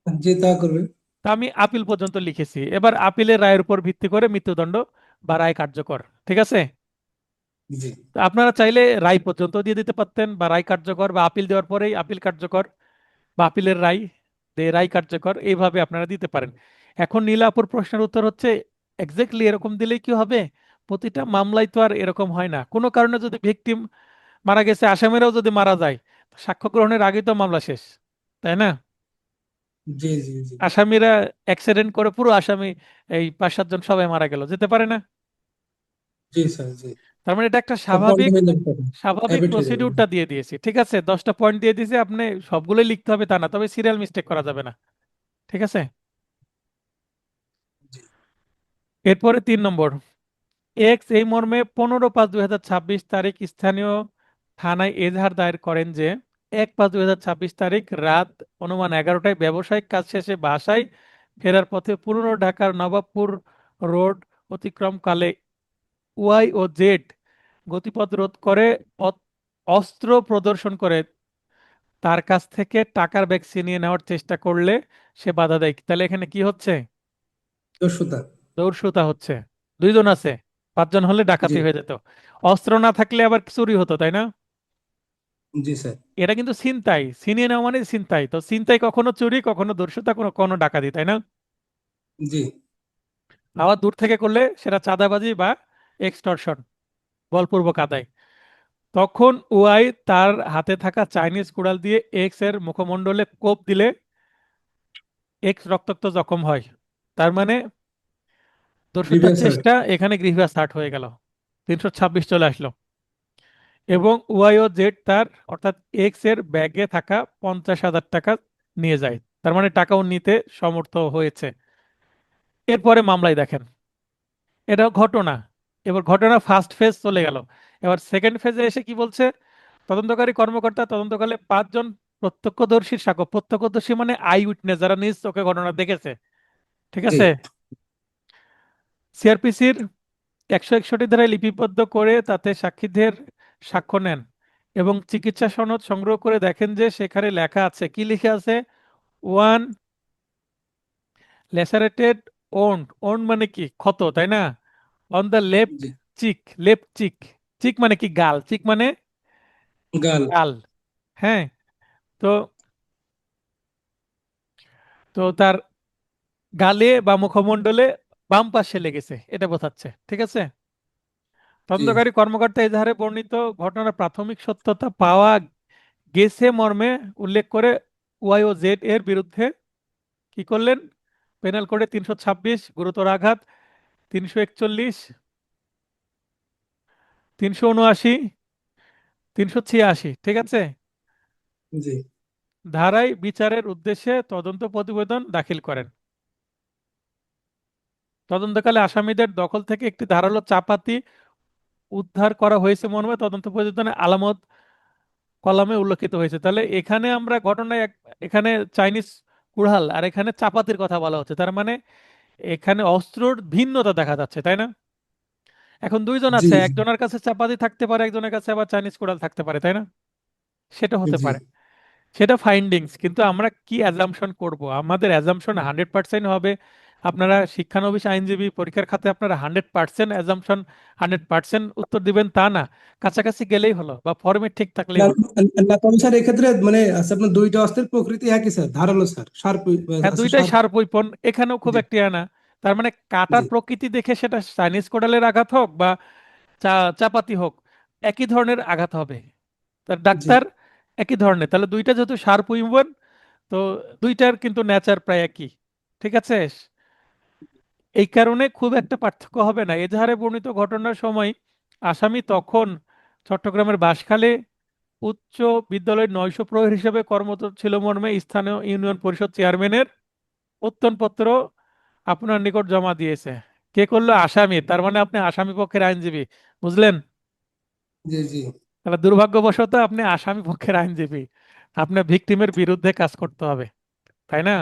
জি তা করবে। তা আমি আপিল পর্যন্ত লিখেছি, এবার আপিলের রায়ের উপর ভিত্তি করে মৃত্যুদণ্ড বা রায় কার্যকর। ঠিক আছে, জি তো আপনারা চাইলে রায় পর্যন্ত দিয়ে দিতে পারতেন বা রায় কার্যকর বা আপিল দেওয়ার পরেই আপিল কার্যকর বা আপিলের রায় দিয়ে রায় কার্যকর, এইভাবে আপনারা দিতে পারেন। এখন নীলাপুর প্রশ্নের উত্তর হচ্ছে এক্স্যাক্টলি এরকম দিলেই কি হবে? প্রতিটা মামলায় তো আর এরকম হয় না। কোনো কারণে যদি ভিকটিম মারা গেছে, আসামিরাও যদি মারা যায়, তো সাক্ষ্য গ্রহণের আগেই তো মামলা শেষ, তাই না? জি জি জি আসামিরা অ্যাক্সিডেন্ট করে পুরো আসামি এই 5-7 জন সবাই মারা গেল, যেতে পারে না? জি স্যার। জি তার মানে এটা একটা সব বন্ধ স্বাভাবিক হয়ে যাবে তখন, স্বাভাবিক হ্যাবিট হয়ে যাবে। প্রসিডিউরটা দিয়ে দিয়েছি। ঠিক আছে, 10টা পয়েন্ট দিয়ে দিয়েছি, আপনি সবগুলোই লিখতে হবে তা না, তবে সিরিয়াল মিস্টেক করা যাবে না। ঠিক আছে, এরপরে 3 নম্বর, এক্স এই মর্মে 15/5/2026 তারিখ স্থানীয় থানায় এজাহার দায়ের করেন যে 1/5/2026 তারিখ রাত অনুমান 11টায় ব্যবসায়িক কাজ শেষে বাসায় ফেরার পথে পুরনো ঢাকার নবাবপুর রোড অতিক্রমকালে ওয়াই ও জেড গতিপথ রোধ করে অ- অস্ত্র প্রদর্শন করে তার কাছ থেকে টাকার ব্যাগ ছিনিয়ে নেওয়ার চেষ্টা করলে সে বাধা দেয়। তাহলে এখানে কি হচ্ছে? দস্যুতা। দৌড়সুতা হচ্ছে। 2 জন আছে, 5 জন হলে জি ডাকাতি হয়ে যেত। অস্ত্র না থাকলে আবার চুরি হতো, তাই না? জি স্যার। এটা কিন্তু ছিনতাই, ছিনিয়ে নেওয়া মানে ছিনতাই। তো ছিনতাই কখনো চুরি, কখনো দস্যুতা, কোনো কোনো ডাকাতি, তাই না? জি আবার দূর থেকে করলে সেটা চাঁদাবাজি বা এক্সটর্শন, বলপূর্বক আদায়। তখন ওয়াই তার হাতে থাকা চাইনিজ কুড়াল দিয়ে এক্স এর মুখমণ্ডলে কোপ দিলে এক্স রক্তাক্ত জখম হয়। তার মানে দস্যুতার প্রিভিয়াস আর্ট। চেষ্টা এখানে গ্রিভিয়াস আর্ট হয়ে গেল, 326 চলে আসলো। এবং ওয়াই ও জেড তার অর্থাৎ এক্স এর ব্যাগে থাকা 50,000 টাকা নিয়ে যায়। তার মানে টাকাও নিতে সমর্থ হয়েছে। এরপরে মামলায় দেখেন, এটা ঘটনা। এবার ঘটনা ফার্স্ট ফেজ চলে গেল। এবার সেকেন্ড ফেজে এসে কি বলছে? তদন্তকারী কর্মকর্তা তদন্তকালে 5 জন প্রত্যক্ষদর্শীর সাক্ষ্য, প্রত্যক্ষদর্শী মানে আই উইটনেস, যারা নিজ চোখে ঘটনা দেখেছে, ঠিক জি আছে, সিআরপিসির 161 ধারায় লিপিবদ্ধ করে তাতে সাক্ষীদের সাক্ষ্য নেন এবং চিকিৎসা সনদ সংগ্রহ করে দেখেন যে সেখানে লেখা আছে, কি লিখে আছে? ওয়ান ল্যাসারেটেড ওন্ড, ওন্ড মানে কি? ক্ষত, তাই না? অন দ্য লেফট জি। Cheek, left cheek. চিক মানে কি? গাল। চিক মানে গাল। গাল। হ্যাঁ। তো তো তার গালে বা মুখমণ্ডলে বাম পাশে লেগেছে, এটা বোঝাচ্ছে, ঠিক আছে। জি তদন্তকারী কর্মকর্তা এজাহারে বর্ণিত ঘটনার প্রাথমিক সত্যতা পাওয়া গেছে মর্মে উল্লেখ করে ওয়াই ও জেড এর বিরুদ্ধে কি করলেন? পেনাল কোডে 326 গুরুতর আঘাত, 341, 379, 386, ঠিক আছে, জি ধারায় বিচারের উদ্দেশ্যে তদন্ত প্রতিবেদন দাখিল করেন। তদন্তকালে আসামিদের দখল থেকে একটি ধারালো চাপাতি উদ্ধার করা হয়েছে মর্মে তদন্ত প্রতিবেদনে আলামত কলামে উল্লেখিত হয়েছে। তাহলে এখানে আমরা ঘটনায় এখানে চাইনিজ কুড়াল আর এখানে চাপাতির কথা বলা হচ্ছে। তার মানে এখানে অস্ত্রর ভিন্নতা দেখা যাচ্ছে, তাই না? এখন 2 জন জি আছে, জি একজনের কাছে চাপাতি থাকতে পারে, একজনের কাছে আবার চাইনিজ কুড়াল থাকতে পারে, তাই না? সেটা হতে জি পারে, সেটা ফাইন্ডিংস। কিন্তু আমরা কি অ্যাজাম্পশন করব? আমাদের অ্যাজাম্পশন 100% হবে। আপনারা শিক্ষানবিশ আইনজীবী, পরীক্ষার খাতে আপনারা 100% অ্যাজাম্পশন, 100% উত্তর দিবেন তা না। কাছাকাছি গেলেই হলো বা ফর্মে ঠিক থাকলেই না হলো। না, তবে স্যার এক্ষেত্রে মানে আছে আপনার দুইটা অস্ত্রের প্রকৃতি একই স্যার, ধারালো স্যার, শার্প হ্যাঁ, আছে দুইটাই শার্প। শার্প উইপন, এখানেও খুব জি একটি আনা। তার মানে জি কাটার প্রকৃতি দেখে সেটা চাইনিজ কোড়ালের আঘাত হোক বা চাপাতি হোক, একই ধরনের আঘাত হবে। তার জি ডাক্তার একই ধরনের, তাহলে দুইটা যেহেতু শার্প উইপন, তো দুইটার কিন্তু নেচার প্রায় একই, ঠিক আছে। এই কারণে খুব একটা পার্থক্য হবে না। এজাহারে বর্ণিত ঘটনার সময় আসামি তখন চট্টগ্রামের বাঁশখালী উচ্চ বিদ্যালয়ের 900 প্রহরী হিসেবে কর্মরত ছিল মর্মে স্থানীয় ইউনিয়ন পরিষদ চেয়ারম্যানের প্রত্যয়নপত্র আপনার নিকট জমা দিয়েছে। কে করলো? আসামি। তার মানে আপনি আসামি পক্ষের আইনজীবী, বুঝলেন? জি জি তাহলে দুর্ভাগ্যবশত আপনি আসামি পক্ষের আইনজীবী, আপনার ভিকটিমের বিরুদ্ধে কাজ করতে হবে, তাই না?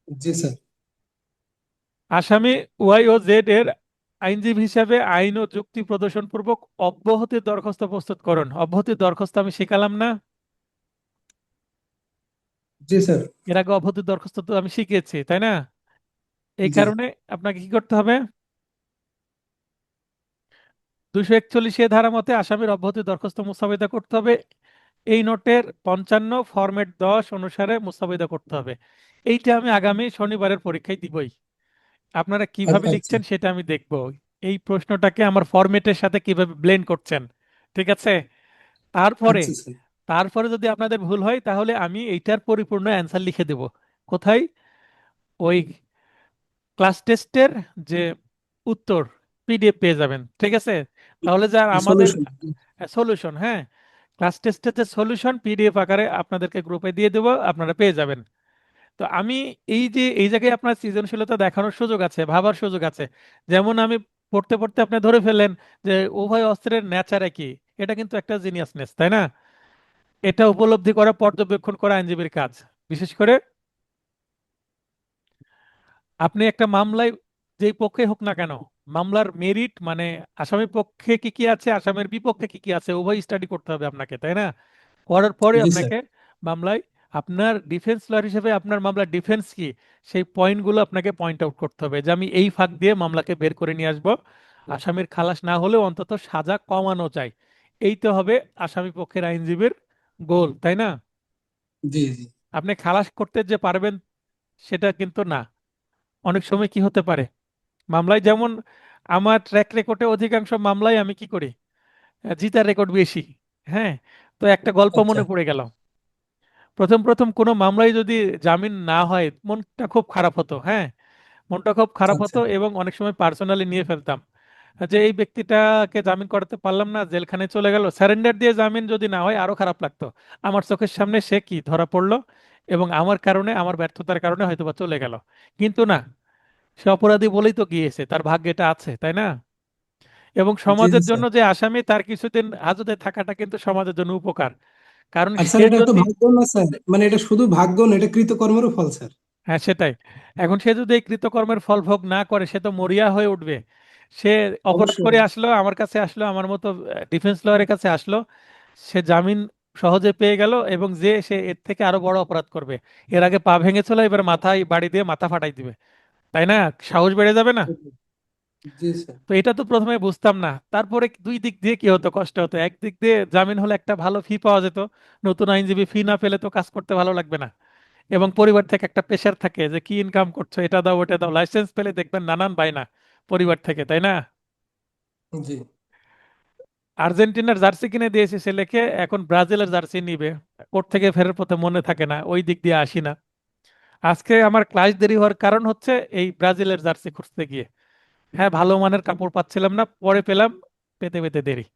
জি স্যার। আসামি ওয়াই ও জেড এর আইনজীবী হিসাবে আইন ও যুক্তি প্রদর্শন পূর্বক অব্যাহতির দরখাস্ত প্রস্তুত করুন। অব্যাহতির দরখাস্ত আমি শিখালাম না? জি স্যার। এর আগে অব্যাহতির দরখাস্ত তো আমি শিখিয়েছি, তাই না? এই জি কারণে আপনাকে কি করতে হবে? 241 ধারা মতে আসামির অব্যাহতি দরখাস্ত মুস্তাবিদা করতে হবে। এই নোটের 55 ফরম্যাট 10 অনুসারে মুস্তাবিদা করতে হবে। এইটা আমি আগামী শনিবারের পরীক্ষায় দিবই। আপনারা কিভাবে আচ্ছা। লিখছেন সেটা আমি দেখব। এই প্রশ্নটাকে আমার ফরম্যাটের সাথে কিভাবে ব্লেন্ড করছেন, ঠিক আছে। তারপরে আচ্ছা স্যার। তারপরে যদি আপনাদের ভুল হয় তাহলে আমি এইটার পরিপূর্ণ অ্যান্সার লিখে দেব। কোথায়? ওই ক্লাস টেস্টের যে উত্তর পিডিএফ পেয়ে যাবেন, ঠিক আছে। তাহলে যা আমাদের সলিউশন। সলিউশন, হ্যাঁ, ক্লাস টেস্টের যে সলিউশন পিডিএফ আকারে আপনাদেরকে গ্রুপে দিয়ে দেবো, আপনারা পেয়ে যাবেন। তো আমি এই যে এই জায়গায় আপনার সৃজনশীলতা দেখানোর সুযোগ আছে, ভাবার সুযোগ আছে। যেমন আমি পড়তে পড়তে আপনি ধরে ফেলেন যে উভয় অস্ত্রের নেচার একই, এটা কিন্তু একটা জিনিয়াসনেস, তাই না? এটা উপলব্ধি করা, পর্যবেক্ষণ করা আইনজীবীর কাজ। বিশেষ করে আপনি একটা মামলায় যেই পক্ষে হোক না কেন, মামলার মেরিট মানে আসামির পক্ষে কি কি আছে, আসামের বিপক্ষে কি কি আছে, উভয় স্টাডি করতে হবে আপনাকে, তাই না? করার পরে জি স্যার। আপনাকে মামলায় আপনার ডিফেন্স লয়ার হিসেবে আপনার মামলার ডিফেন্স কি, সেই পয়েন্টগুলো আপনাকে পয়েন্ট আউট করতে হবে যে আমি এই ফাঁক দিয়ে মামলাকে বের করে নিয়ে আসবো, আসামির খালাস না হলেও অন্তত সাজা কমানো চাই। এই তো হবে আসামি পক্ষের আইনজীবীর গোল, তাই না? জি জি। আপনি খালাস করতে যে পারবেন সেটা কিন্তু না। অনেক সময় কি হতে পারে, মামলায় যেমন আমার ট্র্যাক রেকর্ডে অধিকাংশ মামলায় আমি কি করি, জিতার রেকর্ড বেশি। হ্যাঁ, তো একটা গল্প আচ্ছা মনে পড়ে গেল। প্রথম প্রথম কোনো মামলায় যদি জামিন না হয় মনটা খুব খারাপ হতো। হ্যাঁ, মনটা খুব খারাপ আচ্ছা। হতো এবং অনেক সময় পার্সোনালি নিয়ে ফেলতাম যে এই ব্যক্তিটাকে জামিন করাতে পারলাম না, জেলখানে চলে গেল। স্যারেন্ডার দিয়ে জামিন যদি না হয় আরো খারাপ লাগতো। আমার চোখের সামনে সে কি ধরা পড়লো এবং আমার কারণে, আমার ব্যর্থতার কারণে হয়তোবা চলে গেল। কিন্তু না, সে অপরাধী বলেই তো গিয়েছে, তার ভাগ্যে এটা আছে, তাই না? এবং জি জি সমাজের স্যার। জন্য যে আসামি, তার কিছুদিন হাজতে থাকাটা কিন্তু সমাজের জন্য উপকার। কারণ আর সে স্যার এটা তো যদি, ভাগ্য না স্যার, মানে এটা শুধু ভাগ্য না, এটা কৃতকর্মেরও ফল স্যার। হ্যাঁ সেটাই, এখন সে যদি এই কৃতকর্মের ফল ভোগ না করে সে তো মরিয়া হয়ে উঠবে। সে অপরাধ অবশ্যই। করে আসলো, আমার কাছে আসলো, আমার মতো ডিফেন্স লয়ারের কাছে আসলো, সে জামিন সহজে পেয়ে গেল এবং যে সে এর থেকে আরো বড় অপরাধ করবে। এর আগে পা ভেঙেছিল, এবার মাথায় বাড়ি দিয়ে মাথা ফাটাই দিবে, তাই না? সাহস বেড়ে যাবে না? জি স্যার। তো এটা তো প্রথমে বুঝতাম না। তারপরে দুই দিক দিয়ে কি হতো, কষ্ট হতো। একদিক দিয়ে জামিন হলে একটা ভালো ফি পাওয়া যেত, নতুন আইনজীবী ফি না পেলে তো কাজ করতে ভালো লাগবে না। এবং পরিবার থেকে একটা প্রেশার থাকে যে কি ইনকাম করছো, এটা দাও ওটা দাও। লাইসেন্স পেলে দেখবেন নানান বায়না পরিবার থেকে, তাই না? জি। আর্জেন্টিনার জার্সি কিনে দিয়েছে ছেলেকে, এখন ব্রাজিলের জার্সি নিবে, কোর্ট থেকে ফেরার পথে মনে থাকে না, ওই দিক দিয়ে আসি না। আজকে আমার ক্লাস দেরি হওয়ার কারণ হচ্ছে এই ব্রাজিলের জার্সি খুঁজতে গিয়ে। হ্যাঁ, ভালো মানের কাপড় পাচ্ছিলাম না, পরে পেলাম, পেতে পেতে দেরি।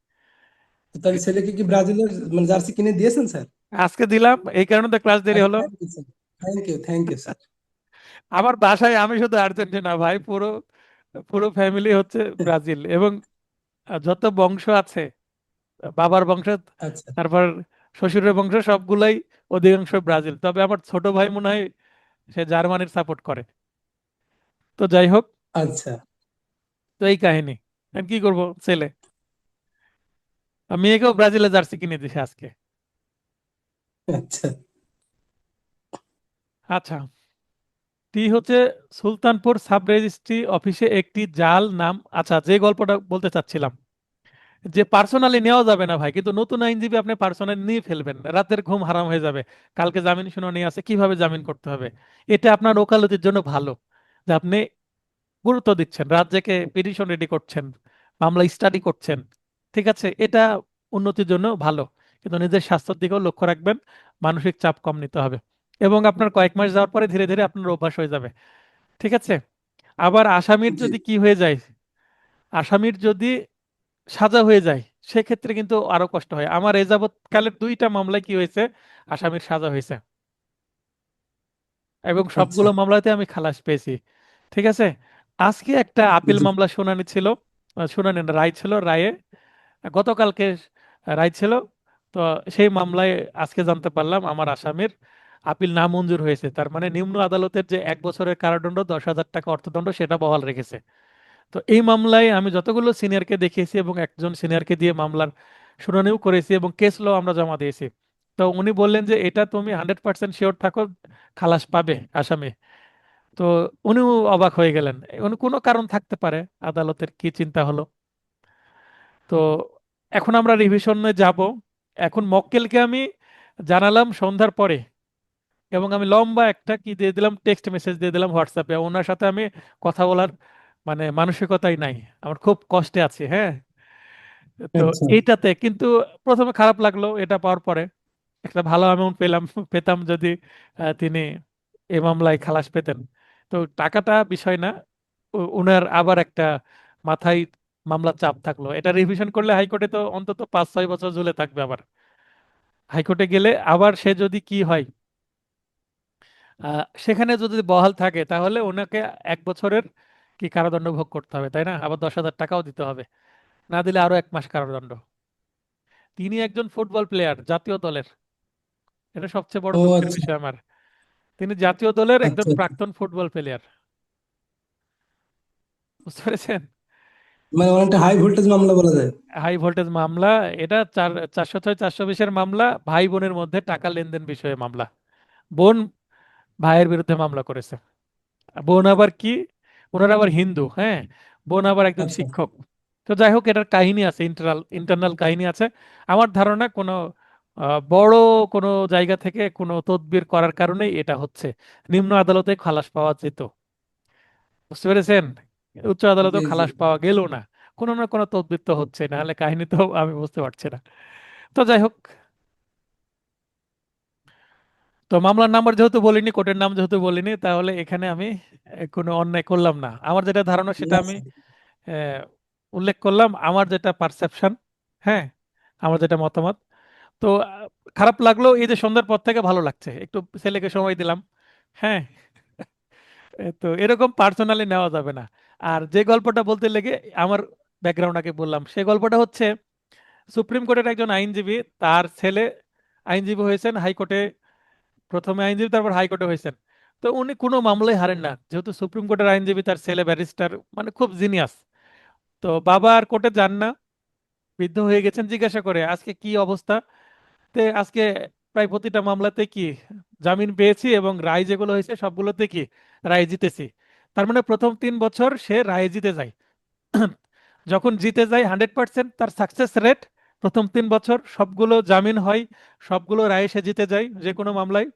তো তাহলে ছেলেকে কি ব্রাজিলের মানে জার্সি কিনে দিয়েছেন স্যার? আজকে দিলাম, এই কারণে তো ক্লাস দেরি আচ্ছা, হলো। Thank you sir. Thank you, thank you sir. আমার বাসায় আমি শুধু আর্জেন্টিনা ভাই, পুরো পুরো ফ্যামিলি হচ্ছে ব্রাজিল। এবং যত বংশ আছে, বাবার বংশ, আচ্ছা তারপর শ্বশুরের বংশ, সবগুলাই অধিকাংশ ব্রাজিল। তবে আমার ছোট ভাই মনে হয় সে জার্মানির সাপোর্ট করে। তো যাই হোক, আচ্ছা তো এই কাহিনী। আমি কি করব, ছেলে, মেয়েকেও ব্রাজিলের জার্সি কিনে দিছে আজকে। আচ্ছা। আচ্ছা, টি হচ্ছে সুলতানপুর সাব রেজিস্ট্রি অফিসে একটি জাল নাম। আচ্ছা, যে গল্পটা বলতে চাচ্ছিলাম, যে পার্সোনালি নেওয়া যাবে না ভাই, কিন্তু নতুন আইনজীবী আপনি পার্সোনালি নিয়ে ফেলবেন, রাতের ঘুম হারাম হয়ে যাবে। কালকে জামিন শুনানি আছে, কিভাবে জামিন করতে হবে। এটা আপনার ওকালতির জন্য ভালো যে আপনি গুরুত্ব দিচ্ছেন, রাত জেগে পিটিশন রেডি করছেন, মামলা স্টাডি করছেন। ঠিক আছে, এটা উন্নতির জন্য ভালো, কিন্তু নিজের স্বাস্থ্যের দিকেও লক্ষ্য রাখবেন। মানসিক চাপ কম নিতে হবে এবং আপনার কয়েক মাস যাওয়ার পরে ধীরে ধীরে আপনার অভ্যাস হয়ে যাবে। ঠিক আছে। আবার আসামির জি। যদি কি হয়ে যায়, আসামির যদি সাজা হয়ে যায়, সেক্ষেত্রে কিন্তু আরো কষ্ট হয়। আমার এ যাবৎকালের দুইটা মামলায় কি হয়েছে, আসামির সাজা হয়েছে এবং আচ্ছা। সবগুলো মামলাতে আমি খালাস পেয়েছি। ঠিক আছে। আজকে একটা আপিল জি। মামলা শুনানি ছিল, শুনানি না, রায় ছিল, রায়ে গতকালকে রায় ছিল। তো সেই মামলায় আজকে জানতে পারলাম আমার আসামির আপিল নামঞ্জুর হয়েছে। তার মানে নিম্ন আদালতের যে 1 বছরের কারাদণ্ড, 10,000 টাকা অর্থদণ্ড, সেটা বহাল রেখেছে। তো এই মামলায় আমি যতগুলো সিনিয়রকে দেখিয়েছি এবং একজন সিনিয়রকে দিয়ে মামলার শুনানিও করেছি এবং কেস ল আমরা জমা দিয়েছি। তো উনি বললেন যে এটা তুমি 100% শিওর থাকো, খালাস পাবে আসামি। তো উনিও অবাক হয়ে গেলেন। উনি কোনো কারণ থাকতে পারে, আদালতের কি চিন্তা হলো। তো এখন আমরা রিভিশনে যাব। এখন মক্কেলকে আমি জানালাম সন্ধ্যার পরে, এবং আমি লম্বা একটা কি দিয়ে দিলাম, টেক্সট মেসেজ দিয়ে দিলাম হোয়াটসঅ্যাপে। ওনার সাথে আমি কথা বলার মানে মানসিকতাই নাই, আমার খুব কষ্টে আছি। হ্যাঁ, তো আচ্ছা এইটাতে কিন্তু প্রথমে খারাপ লাগলো, এটা পাওয়ার পরে একটা ভালো অ্যামাউন্ট পেলাম, পেতাম যদি তিনি এই মামলায় খালাস পেতেন। তো টাকাটা বিষয় না, ওনার আবার একটা মাথায় মামলার চাপ থাকলো। এটা রিভিশন করলে হাইকোর্টে তো অন্তত 5-6 বছর ঝুলে থাকবে। আবার হাইকোর্টে গেলে আবার সে যদি কি হয়, সেখানে যদি বহাল থাকে তাহলে ওনাকে 1 বছরের কি কারাদণ্ড ভোগ করতে হবে, তাই না? আবার 10,000 টাকাও দিতে হবে, না দিলে আরো 1 মাস কারাদণ্ড। তিনি একজন ফুটবল প্লেয়ার জাতীয় দলের, এটা সবচেয়ে বড় ও দুঃখের আচ্ছা বিষয় আমার। তিনি জাতীয় দলের একজন আচ্ছা আচ্ছা। প্রাক্তন ফুটবল প্লেয়ার, বুঝতে পেরেছেন? মানে অনেকটা হাই ভোল্টেজ মামলা বলা যায়। হাই ভোল্টেজ মামলা। এটা 406 420 মামলা, ভাই বোনের মধ্যে টাকা লেনদেন বিষয়ে মামলা। বোন ভাইয়ের বিরুদ্ধে মামলা করেছে। বোন আবার কি, ওনারা আবার হিন্দু, হ্যাঁ। বোন আবার একজন আচ্ছা। শিক্ষক। তো যাই হোক, এটার কাহিনী আছে, ইন্টারনাল কাহিনী আছে। আমার ধারণা কোনো বড় কোনো জায়গা থেকে কোনো তদবির করার কারণেই এটা হচ্ছে। নিম্ন আদালতে খালাস পাওয়া যেত, বুঝতে পেরেছেন? উচ্চ জি আদালতেও জি। খালাস পাওয়া গেল না। কোনো না কোনো তদবির তো হচ্ছে, না হলে কাহিনী তো আমি বুঝতে পারছি না। তো যাই হোক, তো মামলার নাম্বার যেহেতু বলিনি, কোর্টের নাম যেহেতু বলিনি, তাহলে এখানে আমি কোনো অন্যায় করলাম না। আমার যেটা ধারণা সেটা না আমি স্যার। আহ, উল্লেখ করলাম, আমার যেটা পারসেপশন, হ্যাঁ, আমার যেটা মতামত। তো খারাপ লাগলো এই যে সন্ধ্যার পর থেকে ভালো লাগছে, একটু ছেলেকে সময় দিলাম, হ্যাঁ। তো এরকম পার্সোনালি নেওয়া যাবে না। আর যে গল্পটা বলতে লেগে আমার ব্যাকগ্রাউন্ড আগে বললাম, সে গল্পটা হচ্ছে সুপ্রিম কোর্টের একজন আইনজীবী, তার ছেলে আইনজীবী হয়েছেন হাইকোর্টে, প্রথমে আইনজীবী তারপর হাইকোর্টে হয়েছেন। তো উনি কোনো মামলায় হারেন না, যেহেতু সুপ্রিম কোর্টের আইনজীবী, তার ছেলে ব্যারিস্টার, মানে খুব জিনিয়াস। তো বাবা আর কোর্টে যান না, বৃদ্ধ হয়ে গেছেন, জিজ্ঞাসা করে আজকে কি অবস্থা। তে আজকে প্রায় প্রতিটা মামলাতে কি জামিন পেয়েছি, এবং রায় যেগুলো হয়েছে সবগুলোতে কি রায় জিতেছি। তার মানে প্রথম 3 বছর সে রায় জিতে যায়। যখন জিতে যায় 100% তার সাকসেস রেট, প্রথম 3 বছর সবগুলো জামিন হয়, সবগুলো রায়ে সে জিতে যায় যে কোনো মামলায়।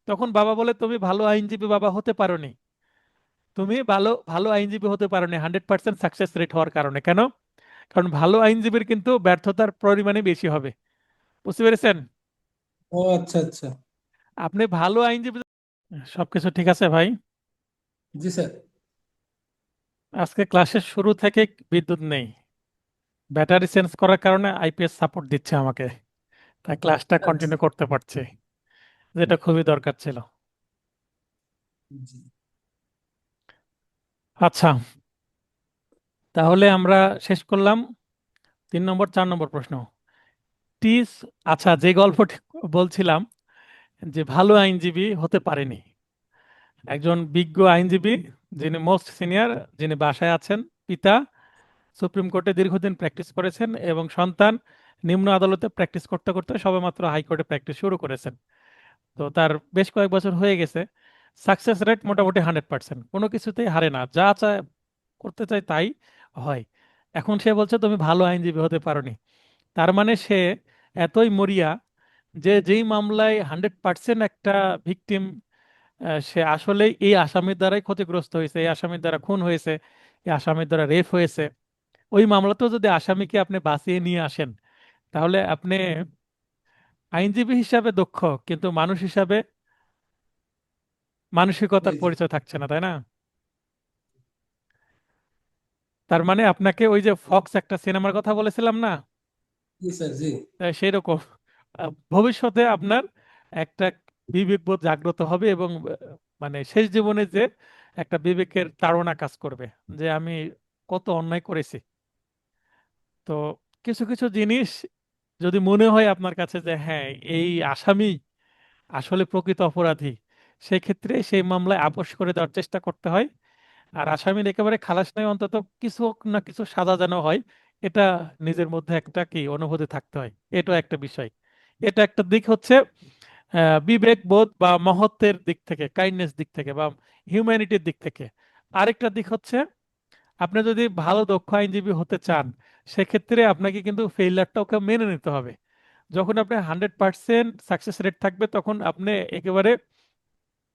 তখন বাবা বলে, তুমি ভালো আইনজীবী বাবা হতে পারোনি, তুমি ভালো ভালো আইনজীবী হতে পারোনি 100% সাকসেস রেট হওয়ার কারণে। কেন? কারণ ভালো আইনজীবীর কিন্তু ব্যর্থতার পরিমাণে বেশি হবে, বুঝতে পেরেছেন? ও আচ্ছা আচ্ছা। আপনি ভালো আইনজীবী। সবকিছু ঠিক আছে ভাই? জি স্যার। আজকে ক্লাসের শুরু থেকে বিদ্যুৎ নেই, ব্যাটারি চেঞ্জ করার কারণে আইপিএস সাপোর্ট দিচ্ছে আমাকে, তাই ক্লাসটা আচ্ছা। কন্টিনিউ করতে পারছি, যেটা খুবই দরকার ছিল। জি। আচ্ছা, তাহলে আমরা শেষ করলাম 3 নম্বর 4 নম্বর প্রশ্ন। টিস, আচ্ছা, যে গল্পটি বলছিলাম যে ভালো আইনজীবী হতে পারেনি, একজন বিজ্ঞ আইনজীবী, যিনি মোস্ট সিনিয়র, যিনি বাসায় আছেন, পিতা সুপ্রিম কোর্টে দীর্ঘদিন প্র্যাকটিস করেছেন, এবং সন্তান নিম্ন আদালতে প্র্যাকটিস করতে করতে সবেমাত্র হাইকোর্টে প্র্যাকটিস শুরু করেছেন। তো তার বেশ কয়েক বছর হয়ে গেছে, সাকসেস রেট মোটামুটি 100%, কোনো কিছুতেই হারে না, যা চায় করতে চায় তাই হয়। এখন সে বলছে তুমি ভালো আইনজীবী হতে পারোনি। তার মানে সে এতই মরিয়া যে যেই মামলায় 100% একটা ভিকটিম, সে আসলে এই আসামির দ্বারাই ক্ষতিগ্রস্ত হয়েছে, এই আসামির দ্বারা খুন হয়েছে, এই আসামির দ্বারা রেপ হয়েছে, ওই মামলাতেও যদি আসামিকে আপনি বাঁচিয়ে নিয়ে আসেন, তাহলে আপনি আইনজীবী হিসাবে দক্ষ, কিন্তু মানুষ হিসাবে জি মানসিকতার জি। পরিচয় থাকছে না, তাই না? তার মানে আপনাকে ওই যে ফক্স একটা সিনেমার কথা বলেছিলাম না, জি স্যার জি। সেই রকম ভবিষ্যতে আপনার একটা বিবেকবোধ জাগ্রত হবে, এবং মানে শেষ জীবনে যে একটা বিবেকের তাড়না কাজ করবে, যে আমি কত অন্যায় করেছি। তো কিছু কিছু জিনিস যদি মনে হয় আপনার কাছে যে হ্যাঁ, এই আসামি আসলে প্রকৃত অপরাধী, সেক্ষেত্রে সেই মামলায় আপোস করে দেওয়ার চেষ্টা করতে হয়। আর আসামির একেবারে খালাস নয়, অন্তত কিছু না কিছু সাজা যেন হয়, এটা নিজের মধ্যে একটা কি অনুভূতি থাকতে হয়। এটা একটা বিষয়, এটা একটা দিক হচ্ছে বিবেক বোধ বা মহত্বের দিক থেকে, কাইন্ডনেস দিক থেকে, বা হিউম্যানিটির দিক থেকে। আরেকটা দিক হচ্ছে, আপনি যদি ভালো দক্ষ আইনজীবী হতে চান, সেক্ষেত্রে আপনাকে কিন্তু ফেইলারটাকে মেনে নিতে হবে। যখন আপনি 100% সাকসেস রেট থাকবে, তখন আপনি একেবারে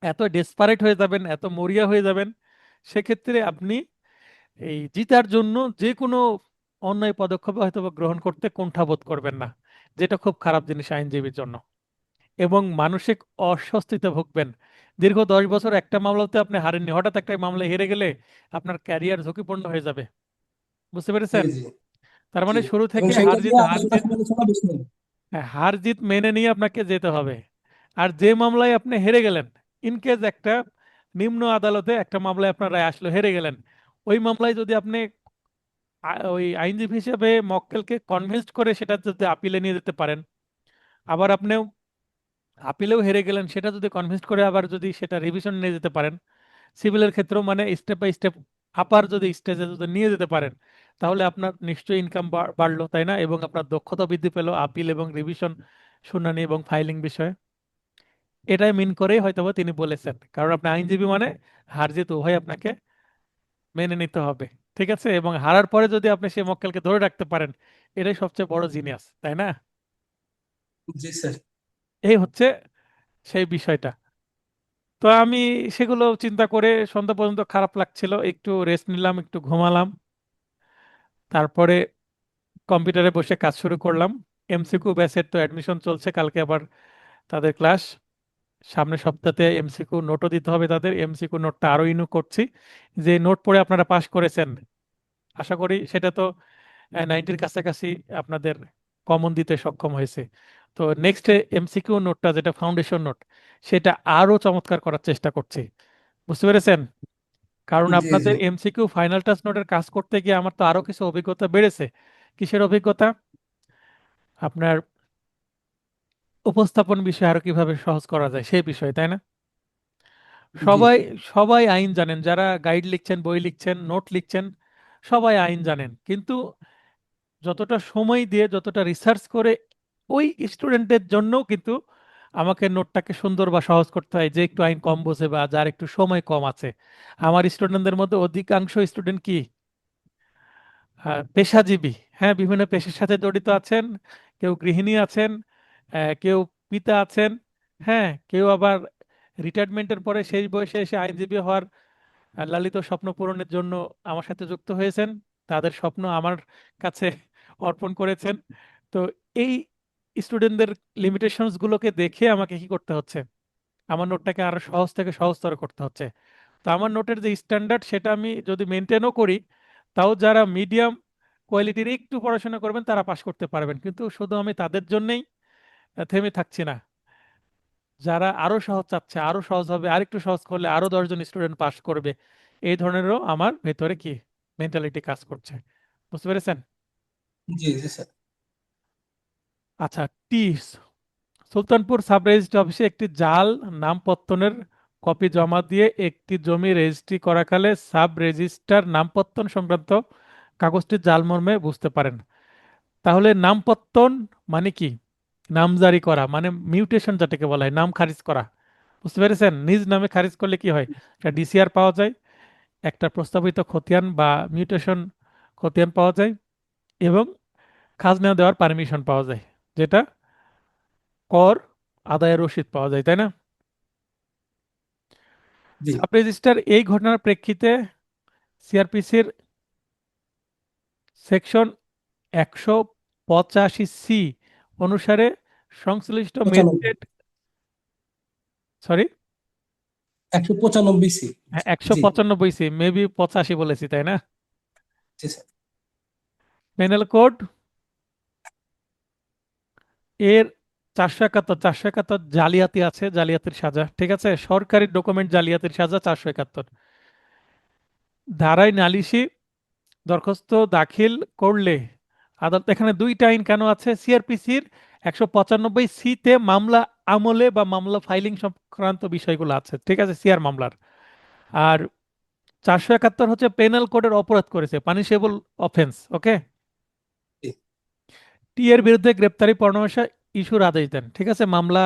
এত ডেসপারেট হয়ে যাবেন, এত মরিয়া হয়ে যাবেন, সেক্ষেত্রে আপনি এই জিতার জন্য যে কোনো অন্যায় পদক্ষেপ হয়তো বা গ্রহণ করতে কুণ্ঠাবোধ করবেন না, যেটা খুব খারাপ জিনিস আইনজীবীর জন্য। এবং মানসিক অস্বস্তিতে ভুগবেন। দীর্ঘ 10 বছর একটা মামলাতে আপনি হারেননি, হঠাৎ একটা মামলা হেরে গেলে আপনার ক্যারিয়ার ঝুঁকিপূর্ণ হয়ে যাবে, বুঝতে জি পেরেছেন? জি। তার জি। মানে শুরু এবং থেকে সেইটা হার জিত দিয়ে হার আসলে জিত, সমালোচনা বেশি হয়। হ্যাঁ, হার জিত মেনে নিয়ে আপনাকে যেতে হবে। আর যে মামলায় আপনি হেরে গেলেন, ইন কেস একটা নিম্ন আদালতে একটা মামলায় আপনার রায় আসলো, হেরে গেলেন, ওই মামলায় যদি আপনি ওই আইনজীবী হিসেবে মক্কেলকে কনভিন্স করে সেটা যদি আপিলে নিয়ে যেতে পারেন, আবার আপনি আপিলেও হেরে গেলেন, সেটা যদি কনভিন্স করে আবার যদি সেটা রিভিশন নিয়ে যেতে পারেন, সিভিলের ক্ষেত্রেও মানে স্টেপ বাই স্টেপ আপার যদি স্টেজে যদি নিয়ে যেতে পারেন, তাহলে আপনার নিশ্চয়ই ইনকাম বাড়লো, তাই না? এবং আপনার দক্ষতা বৃদ্ধি পেলো আপিল এবং রিভিশন শুনানি এবং ফাইলিং বিষয়ে। এটাই মিন করেই হয়তোবা তিনি বলেছেন, কারণ আপনি আইনজীবী মানে হার জিত উভয় আপনাকে মেনে নিতে হবে। ঠিক আছে, এবং হারার পরে যদি আপনি সেই মক্কেলকে ধরে রাখতে পারেন, এটাই সবচেয়ে বড় জিনিয়াস, তাই না? জি স্যার। এই হচ্ছে সেই বিষয়টা। তো আমি সেগুলো চিন্তা করে সন্ধ্যা পর্যন্ত খারাপ লাগছিল, একটু রেস্ট নিলাম, একটু ঘুমালাম, তারপরে কম্পিউটারে বসে কাজ শুরু করলাম। এমসিকিউ ব্যাচের তো অ্যাডমিশন চলছে, কালকে আবার তাদের ক্লাস, সামনের সপ্তাহে এমসিকিউ নোটও দিতে হবে তাদের। এমসিকিউ নোটটা আরো ইনু করছি, যে নোট পড়ে আপনারা পাশ করেছেন আশা করি সেটা তো 90-র কাছাকাছি আপনাদের কমন দিতে সক্ষম হয়েছে। তো নেক্সট এমসিকিউ নোটটা যেটা ফাউন্ডেশন নোট, সেটা আরো চমৎকার করার চেষ্টা করছি, বুঝতে পেরেছেন? কারণ জি জি। আপনাদের এমসিকিউ ফাইনাল টাচ নোটের কাজ করতে গিয়ে আমার তো আরো কিছু অভিজ্ঞতা বেড়েছে। কিসের অভিজ্ঞতা? আপনার উপস্থাপন বিষয় আরো কিভাবে সহজ করা যায় সেই বিষয়, তাই না? জি সবাই সবাই আইন জানেন, যারা গাইড লিখছেন, বই লিখছেন, নোট লিখছেন, সবাই আইন জানেন, কিন্তু যতটা সময় দিয়ে যতটা রিসার্চ করে ওই স্টুডেন্টের জন্যও কিন্তু আমাকে নোটটাকে সুন্দর বা সহজ করতে হয়, যে একটু আইন কম বোঝে বা যার একটু সময় কম আছে। আমার স্টুডেন্টদের মধ্যে অধিকাংশ স্টুডেন্ট কি পেশাজীবী, হ্যাঁ, বিভিন্ন পেশার সাথে জড়িত আছেন, কেউ গৃহিণী আছেন, কেউ পিতা আছেন, হ্যাঁ, কেউ আবার রিটায়ারমেন্টের পরে শেষ বয়সে এসে আইনজীবী হওয়ার লালিত স্বপ্ন পূরণের জন্য আমার সাথে যুক্ত হয়েছেন, তাদের স্বপ্ন আমার কাছে অর্পণ করেছেন। তো এই স্টুডেন্টদের লিমিটেশনস গুলোকে দেখে আমাকে কি করতে হচ্ছে, আমার নোটটাকে আরো সহজ থেকে সহজতর করতে হচ্ছে। তো আমার নোটের যে স্ট্যান্ডার্ড সেটা আমি যদি মেনটেনও করি, তাও যারা মিডিয়াম কোয়ালিটির একটু পড়াশোনা করবেন তারা পাশ করতে পারবেন, কিন্তু শুধু আমি তাদের জন্যই থেমে থাকছি না। যারা আরো সহজ চাচ্ছে, আরো সহজ হবে, আরেকটু সহজ করলে আরো 10 জন স্টুডেন্ট পাশ করবে, এই ধরনেরও আমার ভেতরে কি মেন্টালিটি কাজ করছে, বুঝতে পেরেছেন? জি জি স্যার। আচ্ছা, টিপস। সুলতানপুর সাব রেজিস্ট্রি অফিসে একটি জাল নামপত্তনের কপি জমা দিয়ে একটি জমি রেজিস্ট্রি করাকালে সাব রেজিস্ট্রার নামপত্তন সংক্রান্ত কাগজটি জাল মর্মে বুঝতে পারেন। তাহলে নামপত্তন মানে কি? নামজারি করা মানে মিউটেশন, যেটাকে বলা হয় নাম খারিজ করা, বুঝতে পেরেছেন? নিজ নামে খারিজ করলে কি হয়? একটা ডিসিআর পাওয়া যায়, একটা প্রস্তাবিত খতিয়ান বা মিউটেশন খতিয়ান পাওয়া যায়, এবং খাজনা দেওয়ার পারমিশন পাওয়া যায়, যেটা কর আদায়ের রসিদ পাওয়া যায়, তাই না? জি সাব রেজিস্ট্রার এই ঘটনার প্রেক্ষিতে সিআরপিসির সেকশন 185 সি অনুসারে সংশ্লিষ্ট 95, ম্যাজিস্ট্রেট, সরি, 195 সি। হ্যাঁ, জি 195 সি, মেবি 85 বলেছি, তাই না? জি স্যার। পেনাল কোড এর 471 জালিয়াতি আছে, জালিয়াতির সাজা, ঠিক আছে, সরকারি ডকুমেন্ট জালিয়াতির সাজা 471 ধারায় নালিশি দরখাস্ত দাখিল করলে আদালত, এখানে দুইটা আইন কেন আছে, সিআরপিসির 195 সিতে মামলা আমলে বা মামলা ফাইলিং সংক্রান্ত বিষয়গুলো আছে, ঠিক আছে, সিআর মামলার। আর 471 হচ্ছে পেনাল কোডের অপরাধ করেছে, পানিশেবল অফেন্স, ওকে। জি টি এর বিরুদ্ধে গ্রেপ্তারি পরোয়ানা ইস্যুর আদেশ দেন, ঠিক আছে, মামলা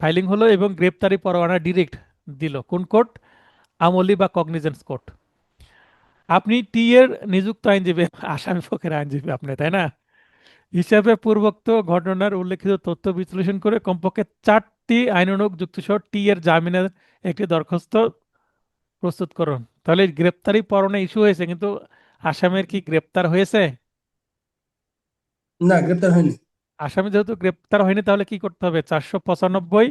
ফাইলিং হলো এবং গ্রেপ্তারি পরোয়ানা ডিরেক্ট দিল কোন কোর্ট? আমলি বা কগনিজেন্স কোর্ট। আপনি টি এর নিযুক্ত আইনজীবী, আসামি পক্ষের আইনজীবী আপনি, তাই না? হিসাবে পূর্বোক্ত ঘটনার উল্লেখিত তথ্য বিশ্লেষণ করে কমপক্ষে 4টি আইনানুগ যুক্তিসহ টি এর জামিনের একটি দরখাস্ত প্রস্তুত করুন। তাহলে গ্রেপ্তারি পরোয়ানা ইস্যু হয়েছে, কিন্তু আসামের কি গ্রেপ্তার হয়েছে? না, গ্রেপ্তার হয়নি। আসামি যেহেতু গ্রেপ্তার হয়নি, তাহলে কি করতে হবে? 495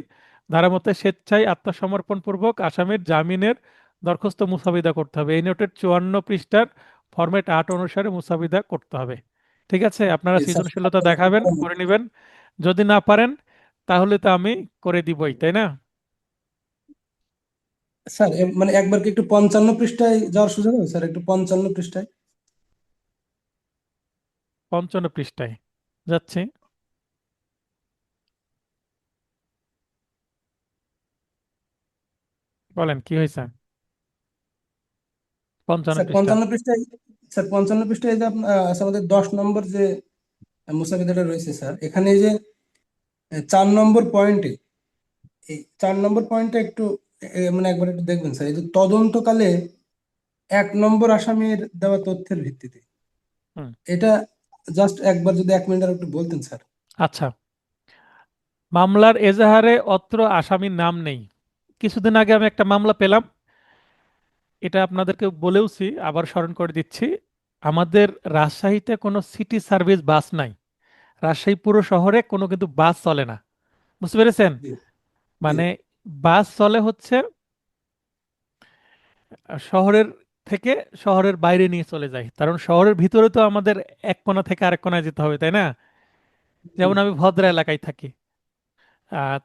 ধারা মতে স্বেচ্ছায় আত্মসমর্পণ পূর্বক আসামির জামিনের দরখাস্ত মুসাবিদা করতে হবে। এই নোটের 54 পৃষ্ঠার ফরম্যাট 8 অনুসারে মুসাবিদা করতে হবে। ঠিক আছে, আপনারা জি স্যার। সৃজনশীলতা দেখাবেন, করে নেবেন। যদি না পারেন তাহলে তো আমি করে দিবই, তাই না? স্যার মানে একবার কি একটু 55 পৃষ্ঠায় যাওয়ার সুযোগ হবে স্যার, একটু 55 পৃষ্ঠায়? 55 পৃষ্ঠায় যাচ্ছি। বলেন কি হয়েছে? পঞ্চান্ন স্যার পৃষ্ঠা 55 পৃষ্ঠায়, স্যার 55 পৃষ্ঠায় যে আছে আমাদের 10 নম্বর যে মুসাবিদাটা রয়েছে স্যার, এখানে এই যে 4 নম্বর পয়েন্টে, এই 4 নম্বর পয়েন্টে একটু মানে একবার একটু দেখবেন স্যার, এই যে তদন্তকালে 1 নম্বর আসামির দেওয়া তথ্যের ভিত্তিতে, হুম। এটা জাস্ট একবার যদি 1 মিনিট আর একটু বলতেন স্যার। আচ্ছা, মামলার এজাহারে অত্র আসামির নাম নেই। কিছুদিন আগে আমি একটা মামলা পেলাম, এটা আপনাদেরকে বলেওছি, আবার স্মরণ করে দিচ্ছি। আমাদের রাজশাহীতে কোনো সিটি সার্ভিস বাস নাই। রাজশাহী পুরো শহরে কোনো কিন্তু বাস চলে না, বুঝতে পেরেছেন? জি জি মানে বাস চলে হচ্ছে শহরের থেকে শহরের বাইরে নিয়ে চলে যায়, কারণ শহরের ভিতরে তো আমাদের এক কোণা থেকে আরেক কোণায় যেতে হবে, তাই না? জি যেমন আমি ভদ্রা এলাকায় থাকি,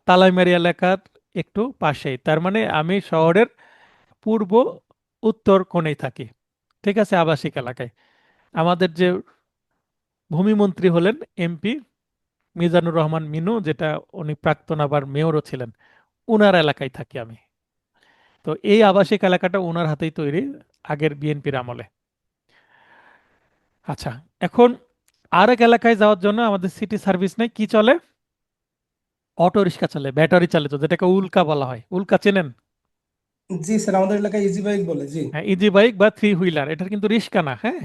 তালাইমারি এলাকার একটু পাশেই, তার মানে আমি শহরের পূর্ব উত্তর কোণেই থাকি, ঠিক আছে, আবাসিক এলাকায়। আমাদের যে ভূমিমন্ত্রী হলেন এমপি মিজানুর রহমান মিনু, যেটা উনি প্রাক্তন আবার মেয়রও ছিলেন, উনার এলাকায় থাকি আমি। তো এই আবাসিক এলাকাটা ওনার হাতেই তৈরি, আগের বিএনপির আমলে। আচ্ছা, এখন আরেক এলাকায় যাওয়ার জন্য আমাদের সিটি সার্ভিস নেই, কি চলে? অটো রিক্সা চলে, ব্যাটারি চালিত, যেটাকে উল্কা বলা হয়। উল্কা চেনেন? জি স্যার, আমাদের এলাকায় ইজি বাইক বলে। জি হ্যাঁ, ইজি বাইক বা থ্রি হুইলার, এটার কিন্তু রিক্সা না, হ্যাঁ।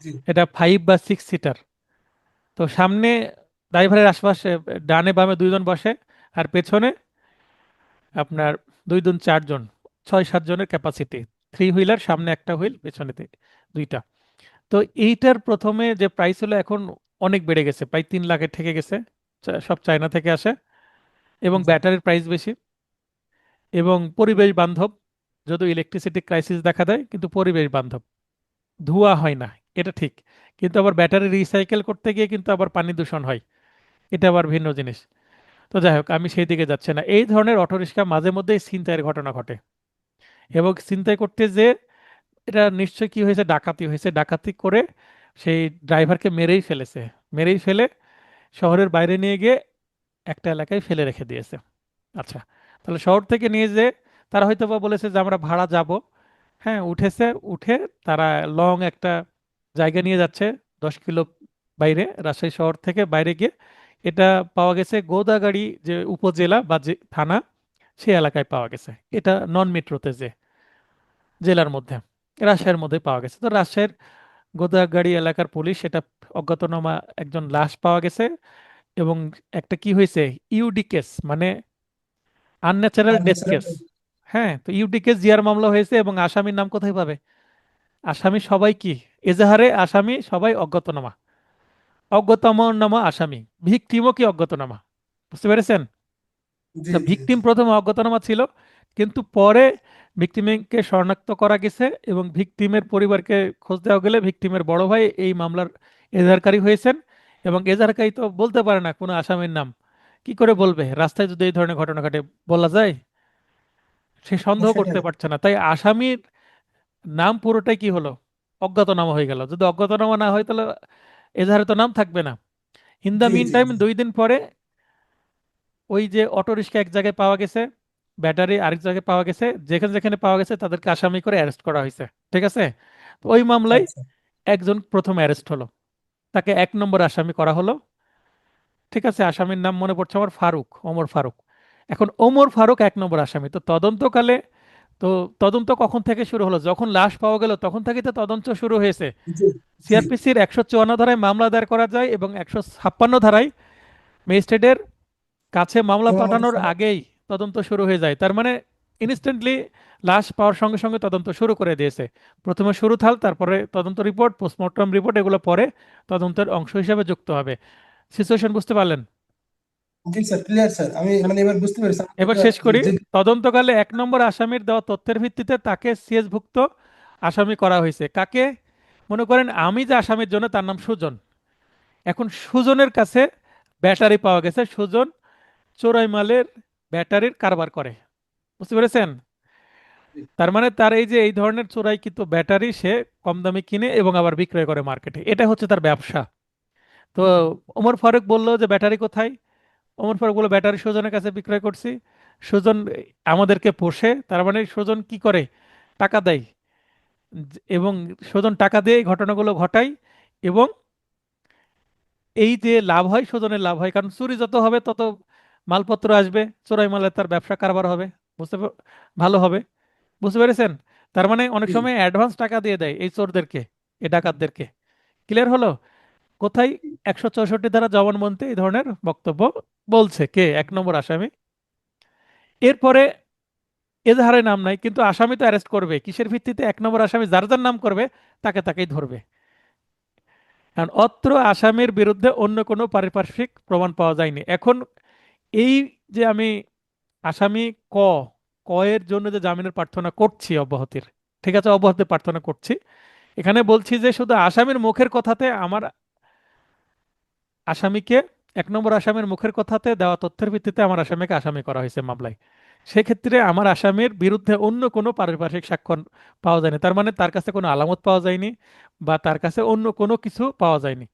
জি এটা 5 বা 6 সিটার। তো সামনে ড্রাইভারের আশপাশে ডানে বামে দুইজন বসে, আর পেছনে আপনার 2 2 4 জন, 6 7 জনের ক্যাপাসিটি। থ্রি হুইলার, সামনে একটা হুইল, পেছনে দুইটা। তো এইটার প্রথমে যে প্রাইস হলো, এখন অনেক বেড়ে গেছে, প্রায় 3 লাখে ঠেকে গেছে। সব চায়না থেকে আসে, এবং জি ব্যাটারির প্রাইস বেশি, এবং পরিবেশ বান্ধব। যদিও ইলেকট্রিসিটি ক্রাইসিস দেখা দেয়, কিন্তু পরিবেশ বান্ধব, ধোঁয়া হয় না, এটা ঠিক। কিন্তু আবার ব্যাটারি রিসাইকেল করতে গিয়ে কিন্তু আবার পানি দূষণ হয়, এটা আবার ভিন্ন জিনিস। তো যাই হোক, আমি সেই দিকে যাচ্ছি না। এই ধরনের অটোরিকশা মাঝে মধ্যেই ছিনতাইয়ের ঘটনা ঘটে, এবং ছিনতাই করতে যে এটা নিশ্চয়ই কি হয়েছে, ডাকাতি হয়েছে। ডাকাতি করে সেই ড্রাইভারকে মেরেই ফেলেছে, মেরেই ফেলে শহরের বাইরে নিয়ে গিয়ে একটা এলাকায় ফেলে রেখে দিয়েছে। আচ্ছা, তাহলে শহর থেকে নিয়ে যে তারা হয়তো বা বলেছে যে আমরা ভাড়া যাব, হ্যাঁ, উঠেছে, উঠে তারা লং একটা জায়গা নিয়ে যাচ্ছে, 10 কিলো বাইরে, রাজশাহী শহর থেকে বাইরে গিয়ে। এটা পাওয়া গেছে গোদাগাড়ি যে উপজেলা বা যে থানা, সেই এলাকায় পাওয়া গেছে। এটা নন মেট্রোতে, যে জেলার মধ্যে, রাজশাহীর মধ্যে পাওয়া গেছে। তো রাজশাহীর গোদাগাড়ি এলাকার পুলিশ এটা অজ্ঞাতনামা একজন লাশ পাওয়া গেছে। এবং একটা কি হয়েছে, ইউডি কেস, মানে আনন্যাচারাল ডেথ আনন্যাচারাল। কেস। হ্যাঁ, তো ইউডি কেস জিআর মামলা হয়েছে, এবং আসামির নাম কোথায় পাবে? আসামি সবাই কি, এজাহারে আসামি সবাই অজ্ঞাতনামা, অজ্ঞাতনামা আসামি। ভিকটিমও কি অজ্ঞাতনামা, বুঝতে পেরেছেন? জি তো জি ভিকটিম জি প্রথমে অজ্ঞাতনামা ছিল, কিন্তু পরে ভিকটিমকে শনাক্ত করা গেছে, এবং ভিকটিমের পরিবারকে খোঁজ দেওয়া গেলে ভিকটিমের বড় ভাই এই মামলার এজাহারকারী হয়েছেন। এবং এজাহারকারী তো বলতে পারে না কোনো আসামির নাম, কি করে বলবে? রাস্তায় যদি এই ধরনের ঘটনা ঘটে, বলা যায়? সে সন্দেহ করতে সেটাই। পারছে না, তাই আসামির নাম পুরোটাই কি হলো, অজ্ঞাতনামা হয়ে গেল। যদি অজ্ঞাতনামা না হয়, তাহলে এজাহারে তো নাম থাকবে না। ইন দ্য জি মিন জি টাইম জি 2 দিন পরে ওই যে অটো রিক্সা এক জায়গায় পাওয়া গেছে, ব্যাটারি আরেক জায়গায় পাওয়া গেছে, যেখানে যেখানে পাওয়া গেছে তাদেরকে আসামি করে অ্যারেস্ট করা হয়েছে, ঠিক আছে। তো ওই মামলায় আচ্ছা একজন প্রথম অ্যারেস্ট হলো, তাকে 1 নম্বর আসামি করা হলো, ঠিক আছে। আসামির নাম মনে পড়ছে আমার, ফারুক, ওমর ফারুক। এখন ওমর ফারুক 1 নম্বর আসামি। তো তদন্তকালে, তো তদন্ত কখন থেকে শুরু হলো? যখন লাশ পাওয়া গেল তখন থেকে তো তদন্ত শুরু হয়েছে। জি জি। সিআরপিসির 154 ধারায় মামলা দায়ের করা যায়, এবং 156 ধারায় ম্যাজিস্ট্রেটের কাছে মামলা এবং আমাদের পাঠানোর আগেই তদন্ত শুরু হয়ে যায়। তার মানে ইনস্ট্যান্টলি লাশ পাওয়ার সঙ্গে সঙ্গে তদন্ত শুরু করে দিয়েছে। প্রথমে শুরু থাল, তারপরে তদন্ত রিপোর্ট, পোস্টমর্টম রিপোর্ট, এগুলো পরে তদন্তের অংশ হিসেবে যুক্ত হবে। সিচুয়েশন বুঝতে পারলেন? জি স্যার, ক্লিয়ার স্যার, আমি মানে এবার বুঝতে পেরেছি। আমি এবার যেটা শেষ করি। যে তদন্তকালে 1 নম্বর আসামির দেওয়া তথ্যের ভিত্তিতে তাকে সিএসভুক্ত আসামি করা হয়েছে। কাকে? মনে করেন আমি যে আসামির জন্য, তার নাম সুজন। এখন সুজনের কাছে ব্যাটারি পাওয়া গেছে, সুজন চোরাই মালের ব্যাটারির কারবার করে, বুঝতে পেরেছেন? জি, তার মানে তার এই যে এই ধরনের চোরাইকৃত ব্যাটারি সে কম দামে কিনে এবং আবার বিক্রয় করে মার্কেটে, এটা হচ্ছে তার ব্যবসা। তো ওমর ফারুক বলল যে ব্যাটারি কোথায়? ওমর ফারুক বলল ব্যাটারি সুজনের কাছে বিক্রয় করছি। সুজন আমাদেরকে পোষে, তার মানে সুজন কি করে? টাকা দেয়। এবং সুজন টাকা দিয়ে এই ঘটনাগুলো ঘটায়। এবং এই যে লাভ হয়, সুজনের লাভ হয়, কারণ চুরি যত হবে তত মালপত্র আসবে, চোরাই মালে তার ব্যবসা কারবার হবে, বুঝতে ভালো হবে। বুঝতে পেরেছেন? তার মানে অনেক জি, সময় অ্যাডভান্স টাকা দিয়ে দেয় এই চোরদেরকে, এই ডাকাতদেরকে। ক্লিয়ার হলো? কোথায়? 164 ধারা জবানবন্দি এই ধরনের বক্তব্য বলছে কে? 1 নম্বর আসামি। এরপরে এজাহারে নাম নাই, কিন্তু আসামি তো অ্যারেস্ট করবে কিসের ভিত্তিতে? 1 নম্বর আসামি যার যার নাম করবে তাকে তাকেই ধরবে। কারণ অত্র আসামির বিরুদ্ধে অন্য কোনো পারিপার্শ্বিক প্রমাণ পাওয়া যায়নি। এখন এই যে আমি আসামি ক ক এর জন্য যে জামিনের প্রার্থনা করছি অব্যাহতির, ঠিক আছে, অব্যাহতি প্রার্থনা করছি, এখানে বলছি যে শুধু আসামির মুখের কথাতে আমার আসামিকে 1 নম্বর আসামির মুখের কথাতে দেওয়া তথ্যের ভিত্তিতে আমার আসামিকে আসামি করা হয়েছে মামলায়। সেক্ষেত্রে আমার আসামির বিরুদ্ধে অন্য কোনো পারিপার্শ্বিক সাক্ষ্য পাওয়া যায়নি, তার মানে তার কাছে কোনো আলামত পাওয়া যায়নি বা তার কাছে অন্য কোনো কিছু পাওয়া যায়নি।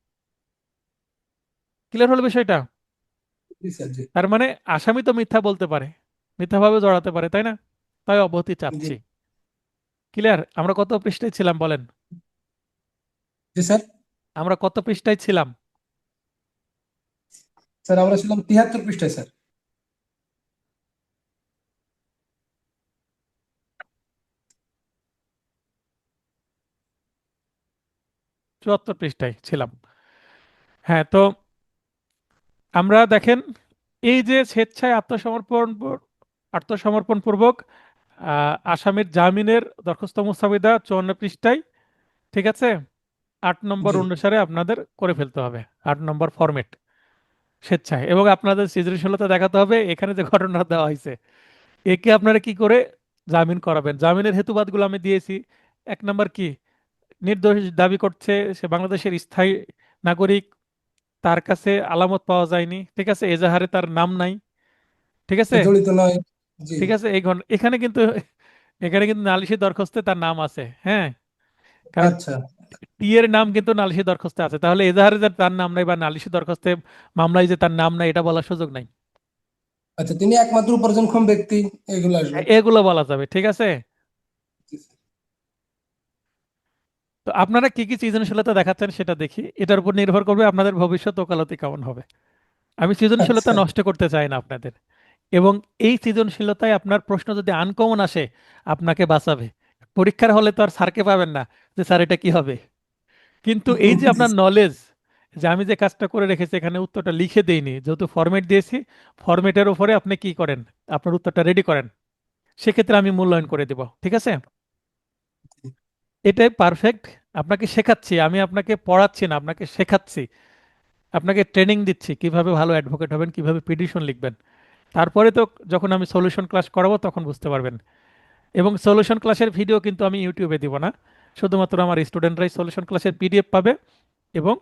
ক্লিয়ার হলো বিষয়টা? জি স্যার, জি, তার মানে আসামি তো মিথ্যা বলতে পারে, মিথ্যাভাবে জড়াতে পারে, তাই না? তাই অব্যাহতি জি, চাচ্ছি। ক্লিয়ার? আমরা কত পৃষ্ঠায় ছিলাম বলেন? জি স্যার। আমরা কত পৃষ্ঠায় ছিলাম? স্যার আমরা ছিলাম 73 পৃষ্ঠায় স্যার। 74 পৃষ্ঠায় ছিলাম। হ্যাঁ, তো আমরা দেখেন এই যে স্বেচ্ছায় আত্মসমর্পণ পূর্বক আসামির জামিনের দরখাস্ত মুস্তাবিদা 54 পৃষ্ঠায়, ঠিক আছে, 8 নম্বর জি, অনুসারে আপনাদের করে ফেলতে হবে, 8 নম্বর ফরম্যাট, স্বেচ্ছায়। এবং আপনাদের সৃজনশীলতা দেখাতে হবে, এখানে যে ঘটনা দেওয়া হয়েছে একে আপনারা কি করে জামিন করাবেন। জামিনের হেতুবাদগুলো আমি দিয়েছি। 1 নম্বর কি? নির্দোষ দাবি করছে, সে বাংলাদেশের স্থায়ী নাগরিক, তার কাছে আলামত পাওয়া যায়নি, ঠিক আছে, এজাহারে তার নাম নাই, ঠিক সে আছে, জড়িত নয়। জি, ঠিক আছে। এখানে কিন্তু নালিশি দরখাস্তে তার নাম আছে, হ্যাঁ, কারণ আচ্ছা, টি এর নাম কিন্তু নালিশি দরখাস্তে আছে, তাহলে এজাহারে যে তার নাম নাই বা নালিশি দরখাস্তে মামলায় যে তার নাম নাই এটা বলার সুযোগ নাই। আচ্ছা, তিনি একমাত্র উপার্জনক্ষম ব্যক্তি, এগুলো আসবে। এগুলো বলা যাবে, ঠিক আছে। জি, স্যার। তো আপনারা কি কি সৃজনশীলতা দেখাচ্ছেন সেটা দেখি, এটার উপর নির্ভর করবে আপনাদের ভবিষ্যৎ ওকালতি কেমন হবে। আমি সৃজনশীলতা আচ্ছা, নষ্ট করতে চাই না আপনাদের। এবং এই সৃজনশীলতায় আপনার প্রশ্ন যদি আনকমন আসে আপনাকে বাঁচাবে। পরীক্ষার হলে তো আর স্যারকে পাবেন না যে স্যার এটা কি হবে। কিন্তু এই যে জি আপনার স্যার। নলেজ, যে আমি যে কাজটা করে রেখেছি এখানে উত্তরটা লিখে দেইনি, যেহেতু ফরম্যাট দিয়েছি, ফরম্যাটের উপরে আপনি কি করেন, আপনার উত্তরটা রেডি করেন, সেক্ষেত্রে আমি মূল্যায়ন করে দেব, ঠিক আছে। এটাই পারফেক্ট। আপনাকে শেখাচ্ছি, আমি আপনাকে পড়াচ্ছি না, আপনাকে শেখাচ্ছি, আপনাকে ট্রেনিং দিচ্ছি কিভাবে ভালো অ্যাডভোকেট হবেন, কিভাবে পিটিশন লিখবেন। তারপরে তো যখন আমি সলিউশন ক্লাস করাবো তখন বুঝতে পারবেন। এবং সলিউশন ক্লাসের ভিডিও কিন্তু আমি ইউটিউবে দিব না, শুধুমাত্র আমার স্টুডেন্টরাই সলিউশন ক্লাসের পিডিএফ পাবে এবং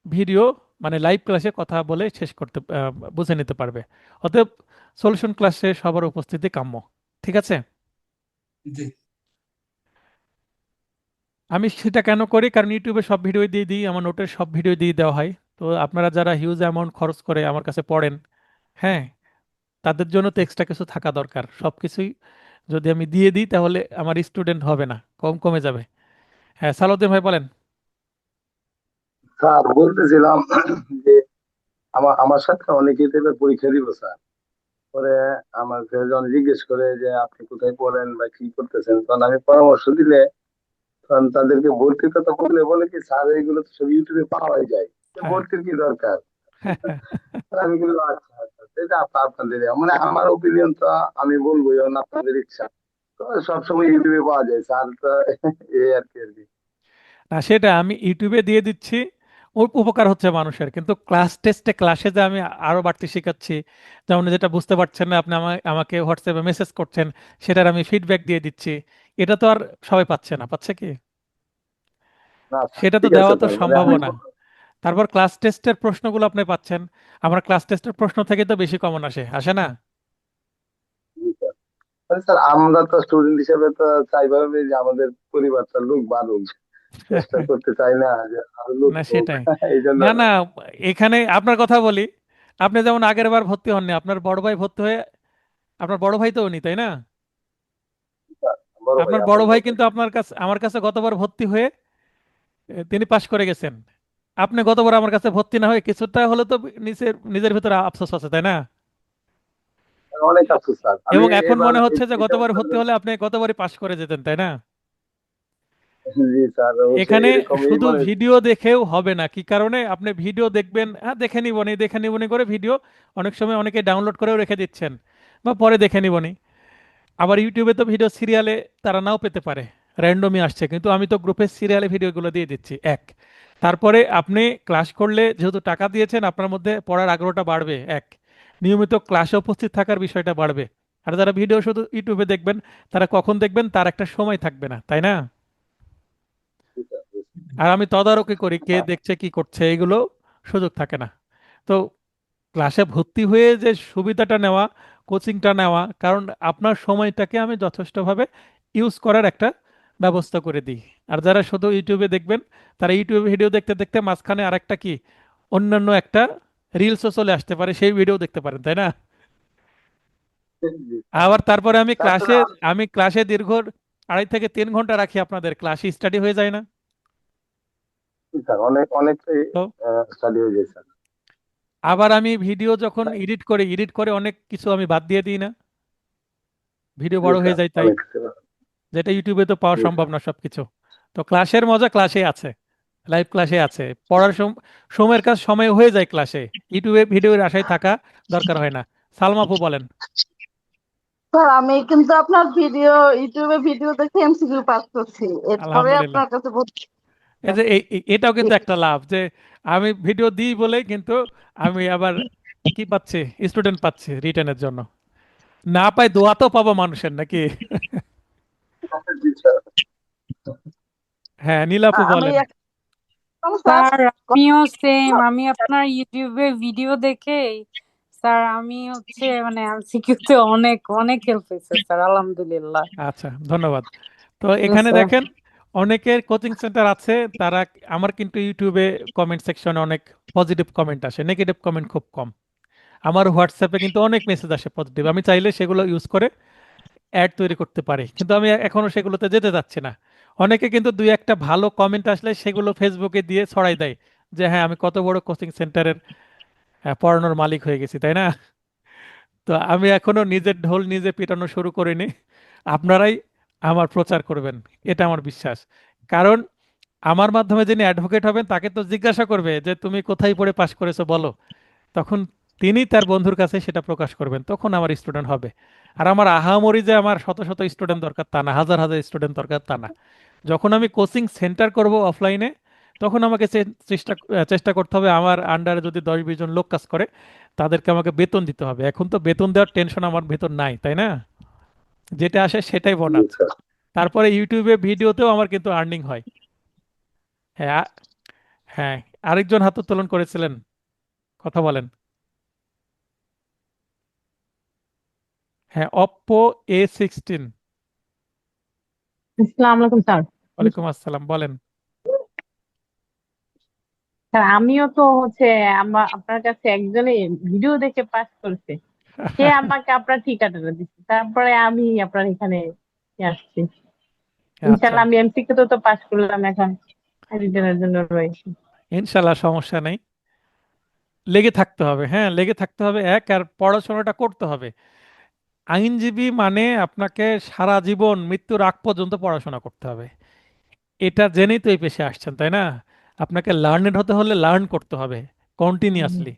ভিডিও, মানে লাইভ ক্লাসে কথা বলে শেষ করতে বুঝে নিতে পারবে। অতএব সলিউশন ক্লাসে সবার উপস্থিতি কাম্য, ঠিক আছে। জি, আমি সেটা কেন করি? কারণ ইউটিউবে সব ভিডিও দিয়ে দিই, আমার নোটের সব ভিডিও দিয়ে দেওয়া হয়। তো আপনারা যারা হিউজ অ্যামাউন্ট খরচ করে আমার কাছে পড়েন, হ্যাঁ, তাদের জন্য তো এক্সট্রা কিছু থাকা দরকার। সব কিছুই যদি আমি দিয়ে দিই তাহলে আমার স্টুডেন্ট হবে না, কমে যাবে। হ্যাঁ, সালাউদ্দিন ভাই বলেন। স্যার বলতেছিলাম যে আমার আমার সাথে অনেকেই দেবে পরীক্ষা দিব স্যার। পরে আমাকে যখন জিজ্ঞেস করে যে আপনি কোথায় পড়েন বা কি করতেছেন, তখন আমি পরামর্শ দিলে তখন তাদেরকে ভর্তির কথা বললে বলে কি স্যার এইগুলো তো সব ইউটিউবে পাওয়াই যায়, তো হ্যাঁ। ভর্তির কি দরকার। আর আমি কিন্তু আচ্ছা আচ্ছা সেটা আপনাদের মানে আমার ওপিনিয়ন তো আমি বলবো যখন আপনাদের ইচ্ছা, তো সবসময় ইউটিউবে পাওয়া যায় স্যার তো এই আর কি। না, সেটা আমি ইউটিউবে দিয়ে দিচ্ছি, ওর উপকার হচ্ছে মানুষের, কিন্তু ক্লাস টেস্টে ক্লাসে যে আমি আরো বাড়তি শেখাচ্ছি, যেমন যেটা বুঝতে পারছেন না আপনি আমাকে হোয়াটসঅ্যাপে মেসেজ করছেন, সেটার আমি ফিডব্যাক দিয়ে দিচ্ছি, এটা তো আর সবাই পাচ্ছে না, পাচ্ছে কি? না স্যার সেটা তো ঠিক আছে দেওয়া তো স্যার, মানে সম্ভব আমি না। তারপর ক্লাস টেস্টের প্রশ্নগুলো আপনি পাচ্ছেন, আমার ক্লাস টেস্টের প্রশ্ন থেকে তো বেশি কমন আসে, আসে না? স্যার আমরা তো স্টুডেন্ট হিসেবে তো চাইভাবে যে আমাদের পরিবারটা লোক বাড়ুক, চেষ্টা করতে চাই না যে আরো লোক না হোক। সেটাই। এই জন্য না না, এখানে আপনার কথা বলি, আপনি যেমন আগের বার ভর্তি হননি, আপনার বড় ভাই ভর্তি হয়ে, আপনার বড় ভাই তো উনি, তাই না? বড় ভাই, আপনার বড় আমার ভাই বড় ভাই। কিন্তু আপনার কাছে, আমার কাছে গতবার ভর্তি হয়ে তিনি পাশ করে গেছেন। আপনি গতবার আমার কাছে ভর্তি না হয়ে কিছুটা হলে তো নিজের নিজের ভিতরে আফসোস আছে, তাই না? অনেক আফসোস স্যার, আমি এবং এখন এবার মনে হচ্ছে যে এটা গতবার ভর্তি হলে আপনি গতবারই পাশ করে যেতেন, তাই না? জি স্যার, অবশ্যই এখানে এরকমই শুধু মনে। ভিডিও দেখেও হবে না। কি কারণে? আপনি ভিডিও দেখবেন, হ্যাঁ দেখে নিবনি করে ভিডিও অনেক সময় অনেকে ডাউনলোড করেও রেখে দিচ্ছেন, বা পরে দেখে নিবনি। আবার ইউটিউবে তো ভিডিও সিরিয়ালে তারা নাও পেতে পারে, র্যান্ডমই আসছে, কিন্তু আমি তো গ্রুপের সিরিয়ালে ভিডিওগুলো দিয়ে দিচ্ছি এক। তারপরে আপনি ক্লাস করলে যেহেতু টাকা দিয়েছেন, আপনার মধ্যে পড়ার আগ্রহটা বাড়বে এক, নিয়মিত ক্লাসে উপস্থিত থাকার বিষয়টা বাড়বে। আর যারা ভিডিও শুধু ইউটিউবে দেখবেন, তারা কখন দেখবেন তার একটা সময় থাকবে না, তাই না? আর আমি তদারকি করি কে দেখছে কি করছে, এগুলো সুযোগ থাকে না। তো ক্লাসে ভর্তি হয়ে যে সুবিধাটা নেওয়া, কোচিংটা নেওয়া, কারণ আপনার সময়টাকে আমি যথেষ্টভাবে ইউজ করার একটা ব্যবস্থা করে দিই। আর যারা শুধু ইউটিউবে দেখবেন, তারা ইউটিউবে ভিডিও দেখতে দেখতে মাঝখানে আরেকটা কি, অন্যান্য একটা রিলসও চলে আসতে পারে, সেই ভিডিও দেখতে পারেন, তাই না? জি আবার তারপরে আসলে আমি ক্লাসে দীর্ঘ 2.5 থেকে 3 ঘন্টা রাখি, আপনাদের ক্লাসে স্টাডি হয়ে যায় না? স্যার অনেক অনেকটাই তো স্টাডি হয়ে যায় স্যার। আবার আমি ভিডিও যখন এডিট করে অনেক কিছু আমি বাদ দিয়ে দিই না, ভিডিও জি বড় হয়ে স্যার, যায় তাই, অনেক। যেটা ইউটিউবে তো পাওয়া জি সম্ভব স্যার। না সবকিছু। তো ক্লাসের মজা ক্লাসে আছে, লাইভ ক্লাসে আছে, পড়ার সময়ের কাজ সময় হয়ে যায় ক্লাসে, ইউটিউবে ভিডিওর আশায় থাকা দরকার হয় না। সালমা আপু বলেন। স্যার আমি কিন্তু আপনার ইউটিউবে ভিডিও দেখে এমসিকিউ পাস করছি, এরপরে আলহামদুলিল্লাহ। আপনার কাছে ভর্তি। এই যে এটাও কিন্তু একটা লাভ যে আমি ভিডিও দিই বলেই কিন্তু আমি আবার কি পাচ্ছি, স্টুডেন্ট পাচ্ছি রিটেনের জন্য। না পাই দোয়া তো পাবো মানুষের নাকি? জি স্যার। হ্যাঁ, নীলাপু আমি বলেন। স্যার স্যার আমিও সেম, আমি আপনার ইউটিউবে ভিডিও দেখে স্যার আমি হচ্ছে মানে এমসিকিউতে অনেক অনেক হেল্প হয়েছে স্যার, আলহামদুলিল্লাহ। আচ্ছা, ধন্যবাদ। তো Yes, এখানে sir. দেখেন, অনেকের কোচিং সেন্টার আছে, তারা, আমার কিন্তু ইউটিউবে কমেন্ট সেকশনে অনেক পজিটিভ কমেন্ট আসে, নেগেটিভ কমেন্ট খুব কম। আমার হোয়াটসঅ্যাপে কিন্তু অনেক মেসেজ আসে পজিটিভ, আমি চাইলে সেগুলো ইউজ করে অ্যাড তৈরি করতে পারি, কিন্তু আমি এখনো সেগুলোতে যেতে যাচ্ছি না। অনেকে কিন্তু দুই একটা ভালো কমেন্ট আসলে সেগুলো ফেসবুকে দিয়ে ছড়াই দেয়, যে হ্যাঁ আমি কত বড় কোচিং সেন্টারের পড়ানোর মালিক হয়ে গেছি, তাই না? তো আমি এখনো নিজের ঢোল নিজে পিটানো শুরু করিনি। আপনারাই আমার প্রচার করবেন, এটা আমার বিশ্বাস। কারণ আমার মাধ্যমে যিনি অ্যাডভোকেট হবেন, তাকে তো জিজ্ঞাসা করবে যে তুমি কোথায় পড়ে পাশ করেছো বলো। তখন তিনি তার বন্ধুর কাছে সেটা প্রকাশ করবেন, তখন আমার স্টুডেন্ট হবে। আর আমার আহামরি যে আমার শত শত স্টুডেন্ট দরকার তা না, হাজার হাজার স্টুডেন্ট দরকার তা না। যখন আমি কোচিং সেন্টার করব অফলাইনে, তখন আমাকে চেষ্টা করতে হবে, আমার আন্ডারে যদি 10-20 জন লোক কাজ করে, তাদেরকে আমাকে বেতন দিতে হবে। এখন তো বেতন দেওয়ার টেনশন আমার ভেতর নাই, তাই না? যেটা আসে সেটাই জি বোনাস। স্যার। তারপরে ইউটিউবে ভিডিওতেও আমার কিন্তু আর্নিং হয়। হ্যাঁ হ্যাঁ, আরেকজন হাত উত্তোলন করেছিলেন, কথা বলেন। হ্যাঁ, Oppo A16। আসসালামু আলাইকুম স্যার। ওয়ালাইকুম আসসালাম, বলেন। স্যার আমিও তো হচ্ছে আপনার কাছে একজনে ভিডিও দেখে পাস করেছে, সে আমাকে আপনার ঠিকানাটা দিচ্ছে, তারপরে আমি আপনার এখানে আসছি। আচ্ছা, ইনশাল্লাহ আমি এমসিকিউ তো পাস করলাম, এখন রিটেনের জন্য রয়েছে। ইনশাল্লাহ সমস্যা নেই। লেগে থাকতে হবে, হ্যাঁ লেগে থাকতে হবে এক, আর পড়াশোনাটা করতে হবে। আইনজীবী মানে আপনাকে সারা জীবন মৃত্যুর আগ পর্যন্ত পড়াশোনা করতে হবে। এটা জেনেই তো এই পেশে আসছেন, তাই না? আপনাকে লার্নেড হতে হলে লার্ন করতে হবে হুম। কন্টিনিউয়াসলি।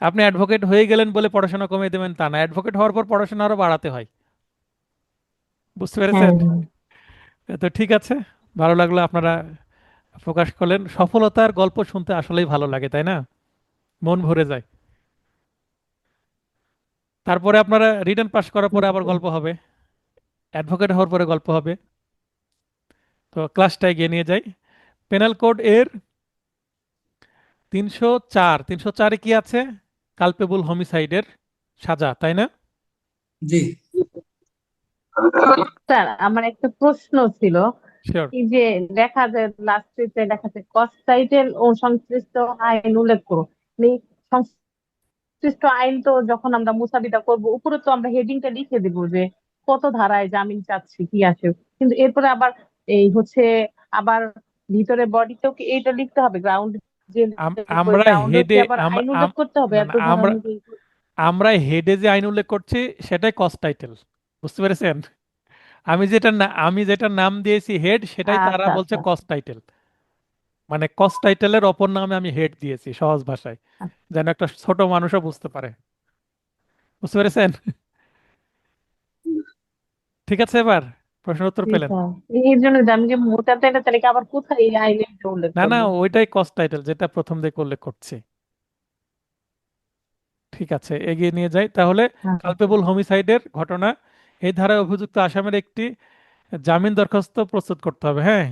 আপনি অ্যাডভোকেট হয়ে গেলেন বলে পড়াশোনা কমিয়ে দেবেন তা না, অ্যাডভোকেট হওয়ার পর পড়াশোনা আরো বাড়াতে হয়। বুঝতে পেরেছেন? হ্যাঁ। তো ঠিক আছে, ভালো লাগলো আপনারা প্রকাশ করলেন। সফলতার গল্প শুনতে আসলেই ভালো লাগে, তাই না? মন ভরে যায়। তারপরে আপনারা রিটেন পাস করার পরে আবার গল্প হবে, অ্যাডভোকেট হওয়ার পরে গল্প হবে। তো ক্লাসটা এগিয়ে নিয়ে যাই। পেনাল কোড এর 304 কি আছে? কালপেবল হোমিসাইডের সাজা, তাই না? জি। স্যার আমার একটা প্রশ্ন ছিল, শিওর। এই যে দেখা যায় লাস্টে দেখা যায় কস্ট টাইটেল ও সংশ্লিষ্ট আইন উল্লেখ করো, মানে সংশ্লিষ্ট আইন তো যখন আমরা মুসাবিদা করব উপরে তো আমরা হেডিংটা লিখে দিব যে কত ধারায় জামিন চাচ্ছি কি আছে, কিন্তু এরপরে আবার এই হচ্ছে আবার ভিতরে বডিতেও কি এইটা লিখতে হবে গ্রাউন্ড, যে আমরা গ্রাউন্ডেও কি হেডে আবার আইন উল্লেখ করতে হবে না এত না, ধারা আমরা অনুযায়ী? আমরা হেডে যে আইন উল্লেখ করছি সেটাই কস্ট টাইটেল, বুঝতে পেরেছেন? আমি যেটা নাম দিয়েছি হেড, সেটাই তারা আচ্ছা বলছে আচ্ছা কস্ট টাইটেল। মানে কস্ট টাইটেলের অপর নামে আমি হেড দিয়েছি সহজ ভাষায়, যেন একটা ছোট মানুষও বুঝতে পারে। বুঝতে পেরেছেন? ঠিক আছে, এবার প্রশ্নের উত্তর জি পেলেন? স্যার, এই জন্য যে আমি যে মোটা তাইলে তাহলে কি আবার কোথায় এই আইনে এটা উল্লেখ না না, করবো? ওইটাই কস্ট টাইটেল যেটা প্রথম দিকে উল্লেখ করছি। ঠিক আছে, এগিয়ে নিয়ে যাই তাহলে। আচ্ছা কালপেবল হোমিসাইডের ঘটনা, এই ধারায় অভিযুক্ত আসামির একটি জামিন দরখাস্ত প্রস্তুত করতে হবে। হ্যাঁ,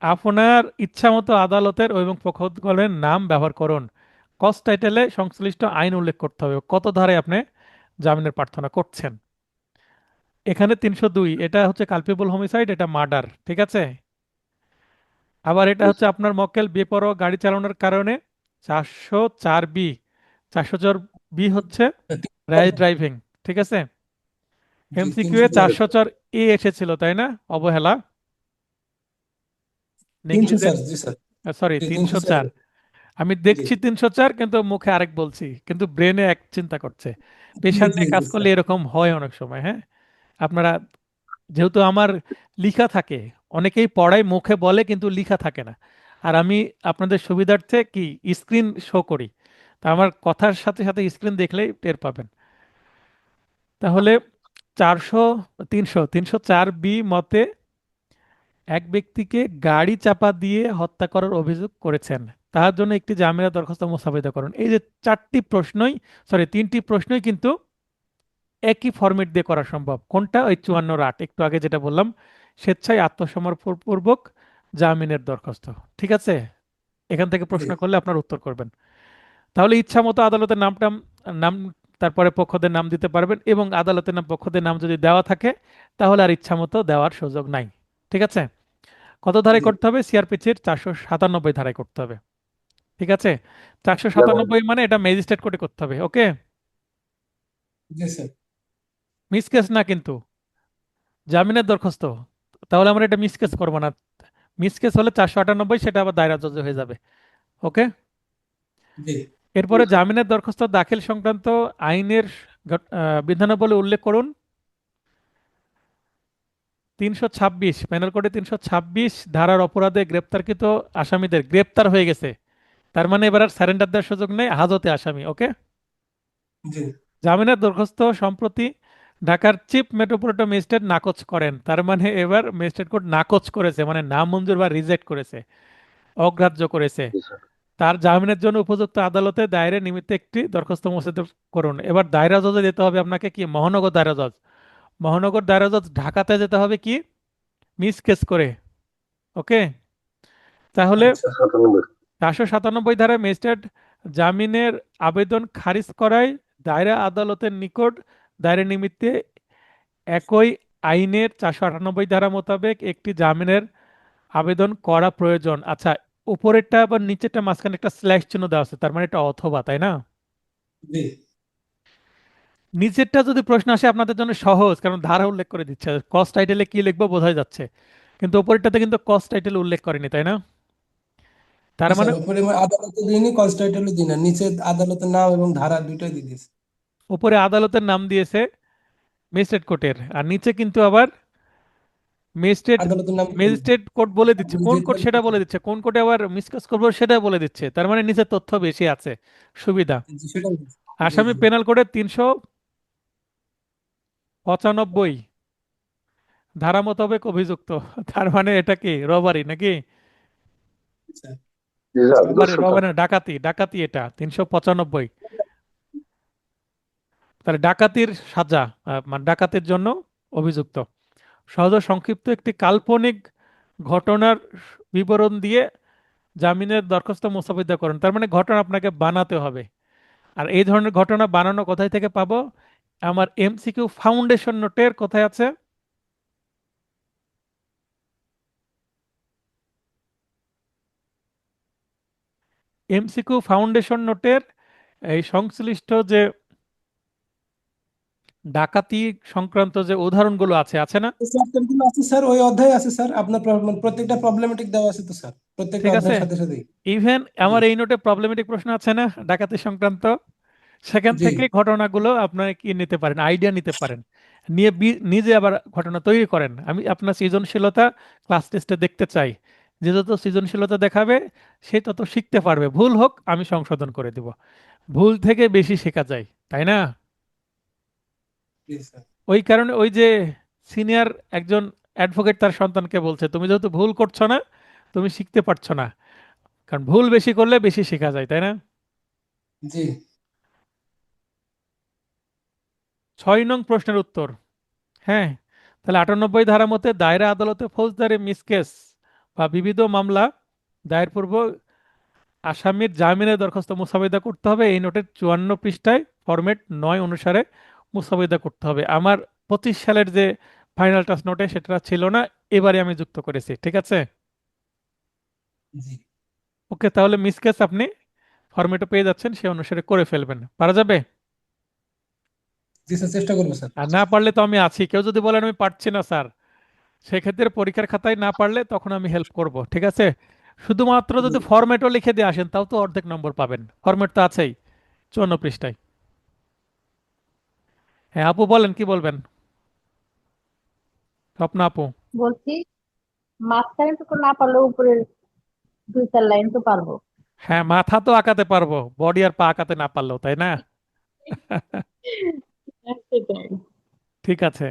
আপনার ইচ্ছামতো আদালতের এবং পক্ষগণের নাম ব্যবহার করুন। কস্ট টাইটেলে সংশ্লিষ্ট আইন উল্লেখ করতে হবে কত ধারায় আপনি জামিনের প্রার্থনা করছেন। এখানে 302, এটা হচ্ছে কালপেবল হোমিসাইড, এটা মার্ডার, ঠিক আছে। আবার এটা হচ্ছে আপনার মক্কেল বেপরোয়া গাড়ি চালানোর কারণে 404 বি। 404 বি হচ্ছে র্যাশ ড্রাইভিং, ঠিক আছে। জি এমসিকিউ এ 304, 404 এ এসেছিল তাই না? অবহেলা, 304, নেগলিজেন্স, জি স্যার, সরি জি 304, 304। আমি জি দেখছি 304 কিন্তু মুখে আরেক বলছি, কিন্তু ব্রেনে এক চিন্তা করছে। জি পেশা জি নিয়ে কাজ জি করলে স্যার, এরকম হয় অনেক সময়। হ্যাঁ, আপনারা, যেহেতু আমার লিখা থাকে, অনেকেই পড়ায় মুখে বলে কিন্তু লিখা থাকে না, আর আমি আপনাদের সুবিধার্থে কি স্ক্রিন শো করি, তা আমার কথার সাথে সাথে স্ক্রিন দেখলেই টের পাবেন। তাহলে 304 বি মতে এক ব্যক্তিকে গাড়ি চাপা দিয়ে হত্যা করার অভিযোগ করেছেন, তার জন্য একটি জামিনের দরখাস্ত মোসাবেদা করুন। এই যে তিনটি প্রশ্নই কিন্তু একই ফরম্যাট দিয়ে করা সম্ভব। কোনটা? ওই 54(8, একটু আগে যেটা বললাম, স্বেচ্ছায় আত্মসমর্পণ পূর্বক জামিনের দরখাস্ত। ঠিক আছে, এখান থেকে জি প্রশ্ন করলে আপনার উত্তর করবেন। তাহলে ইচ্ছা মতো আদালতের নাম, তারপরে পক্ষদের নাম দিতে পারবেন, এবং আদালতের নাম পক্ষদের নাম যদি দেওয়া থাকে তাহলে আর ইচ্ছা মতো দেওয়ার সুযোগ নাই। ঠিক আছে, কত ধারায় জি করতে হবে? সিআরপিসির 497 ধারায় করতে হবে। ঠিক আছে, চারশো যেমন সাতানব্বই মানে এটা ম্যাজিস্ট্রেট কোর্টে করতে হবে। ওকে, জি স্যার, মিস কেস না কিন্তু, জামিনের দরখাস্ত। তাহলে আমরা এটা মিস কেস করবো না। মিস কেস হলে 498, সেটা আবার দায়রা জজে হয়ে যাবে। ওকে, জি এরপরে জামিনের দরখাস্ত দাখিল সংক্রান্ত আইনের বিধানাবলী উল্লেখ করুন। 326 পেনাল কোডে 326 ধারার অপরাধে গ্রেপ্তারকৃত আসামিদের গ্রেপ্তার হয়ে গেছে, তার মানে এবার আর স্যারেন্ডার দেওয়ার সুযোগ নেই, হাজতে আসামি। ওকে, জি জামিনের দরখাস্ত সম্প্রতি ঢাকার চিফ মেট্রোপলিটন ম্যাজিস্ট্রেট নাকচ করেন, তার মানে এবার ম্যাজিস্ট্রেট কোর্ট নাকচ করেছে, মানে নামঞ্জুর বা রিজেক্ট করেছে, অগ্রাহ্য করেছে। তার জামিনের জন্য উপযুক্ত আদালতে দায়েরের নিমিত্তে একটি দরখাস্ত মোসাদ্দেক করুন। এবার দায়রা জজে যেতে হবে আপনাকে, কি মহানগর দায়রা জজ। মহানগর দায়রা জজ ঢাকাতে যেতে হবে কি মিস কেস করে। ওকে, তাহলে আচ্ছা 497 ধারায় ম্যাজিস্ট্রেট জামিনের আবেদন খারিজ করায় দায়রা আদালতের নিকট দায়ের নিমিত্তে একই আইনের 498 ধারা মোতাবেক একটি জামিনের আবেদন করা প্রয়োজন। আচ্ছা, উপরেরটা আবার নিচেরটা মাঝখানে একটা স্ল্যাশ চিহ্ন দেওয়া আছে, তার মানে এটা অথবা, তাই না? জি নিচেরটা যদি প্রশ্ন আসে আপনাদের জন্য সহজ, কারণ ধারা উল্লেখ করে দিচ্ছে, কস্ট টাইটেলে কি লিখবো বোঝাই যাচ্ছে, কিন্তু উপরেরটাতে কিন্তু কস্ট টাইটেল উল্লেখ করেনি, তাই না? তার জি মানে স্যার, উপরে আমি আদালতে দিইনি, কনস্টাইটেলও দিই না, নিচে আদালতের নাম এবং ধারা দুইটাই দিয়ে দিয়েছে। উপরে আদালতের নাম দিয়েছে ম্যাজিস্ট্রেট কোর্টের, আর নিচে কিন্তু আবার ম্যাজিস্ট্রেট আদালতের নাম দিইনি। ম্যাজিস্ট্রেট কোর্ট বলে দিচ্ছে, আপনি কোন কোর্ট যেটা সেটা বলে লিখেছেন, দিচ্ছে, কোন কোর্টে আবার মিসকাস করবো সেটা বলে দিচ্ছে, তার মানে নিচে তথ্য বেশি আছে, সুবিধা। জি সেটাই বলছি। জি আসামি জি পেনাল কোডের 395 ধারা মোতাবেক অভিযুক্ত, তার মানে এটা কি রবারি নাকি? আচ্ছা জি স্যার রবারি, 200টা। রবারি না, ডাকাতি, ডাকাতি, এটা 395। তাহলে ডাকাতির সাজা, মানে ডাকাতির জন্য অভিযুক্ত। সহজ ও সংক্ষিপ্ত একটি কাল্পনিক ঘটনার বিবরণ দিয়ে জামিনের দরখাস্ত মোসাবিদা করেন, তার মানে ঘটনা আপনাকে বানাতে হবে। আর এই ধরনের ঘটনা বানানো কোথায় থেকে পাবো? আমার এমসিকিউ ফাউন্ডেশন নোটের কোথায় আছে? এমসিকিউ ফাউন্ডেশন নোটের এই সংশ্লিষ্ট যে ডাকাতি সংক্রান্ত যে উদাহরণগুলো আছে, আছে না? এই চ্যাপ্টারগুলো আছে স্যার, ওই অধ্যায়ে আছে স্যার, আপনার প্রত্যেকটা প্রবলেমেটিক দেওয়া আছে তো স্যার, প্রত্যেকটা ঠিক আছে, অধ্যায়ের সাথে সাথেই। ইভেন জি আমার এই নোটে প্রবলেমেটিক প্রশ্ন আছে না ডাকাতি সংক্রান্ত, সেখান জি থেকে ঘটনাগুলো আপনারা কি নিতে পারেন, আইডিয়া নিতে পারেন, নিয়ে নিজে আবার ঘটনা তৈরি করেন। আমি আপনার সৃজনশীলতা ক্লাস টেস্টে দেখতে চাই। যে যত সৃজনশীলতা দেখাবে সে তত শিখতে পারবে, ভুল হোক আমি সংশোধন করে দিব। ভুল থেকে বেশি শেখা যায়, তাই না? জি স্যার। ওই কারণে ওই যে সিনিয়র একজন অ্যাডভোকেট তার সন্তানকে বলছে, তুমি যেহেতু ভুল করছো না, তুমি শিখতে পারছো না, কারণ ভুল বেশি করলে বেশি শেখা যায়, তাই না? জি 6 নং প্রশ্নের উত্তর। হ্যাঁ, তাহলে 98 ধারা মতে দায়রা আদালতে ফৌজদারি মিসকেস বা বিবিধ মামলা দায়ের পূর্ব আসামির জামিনের দরখাস্ত মুসাবিদা করতে হবে। এই নোটের 54 পৃষ্ঠায় ফরম্যাট 9 অনুসারে মুসাবিদা করতে হবে। আমার 25 সালের যে ফাইনাল টাচ নোটে সেটা ছিল না, এবারে আমি যুক্ত করেছি, ঠিক আছে? জি ওকে, তাহলে মিসকেস আপনি ফরম্যাটও পেয়ে যাচ্ছেন, সে অনুসারে করে ফেলবেন, পারা যাবে। জি স্যার, চেষ্টা করবো স্যার। আর না পারলে তো আমি আছি, কেউ যদি বলেন আমি পারছি না স্যার, সেক্ষেত্রে পরীক্ষার খাতায় না পারলে তখন আমি হেল্প করব, ঠিক আছে? শুধুমাত্র জি যদি ফরম্যাটও লিখে দিয়ে আসেন তাও তো অর্ধেক নম্বর পাবেন, ফরম্যাট তো আছেই 54 পৃষ্ঠায়। হ্যাঁ আপু, বলেন কি বলবেন? স্বপ্ন আপু। বলছি মাঝখানে তো না পারলেও উপরের 2-4 লাইন তো পারবো। হ্যাঁ, মাথা তো আঁকাতে পারবো, বডি আর পা আঁকাতে না পারলেও, তাই না? সেটাই। ঠিক আছে।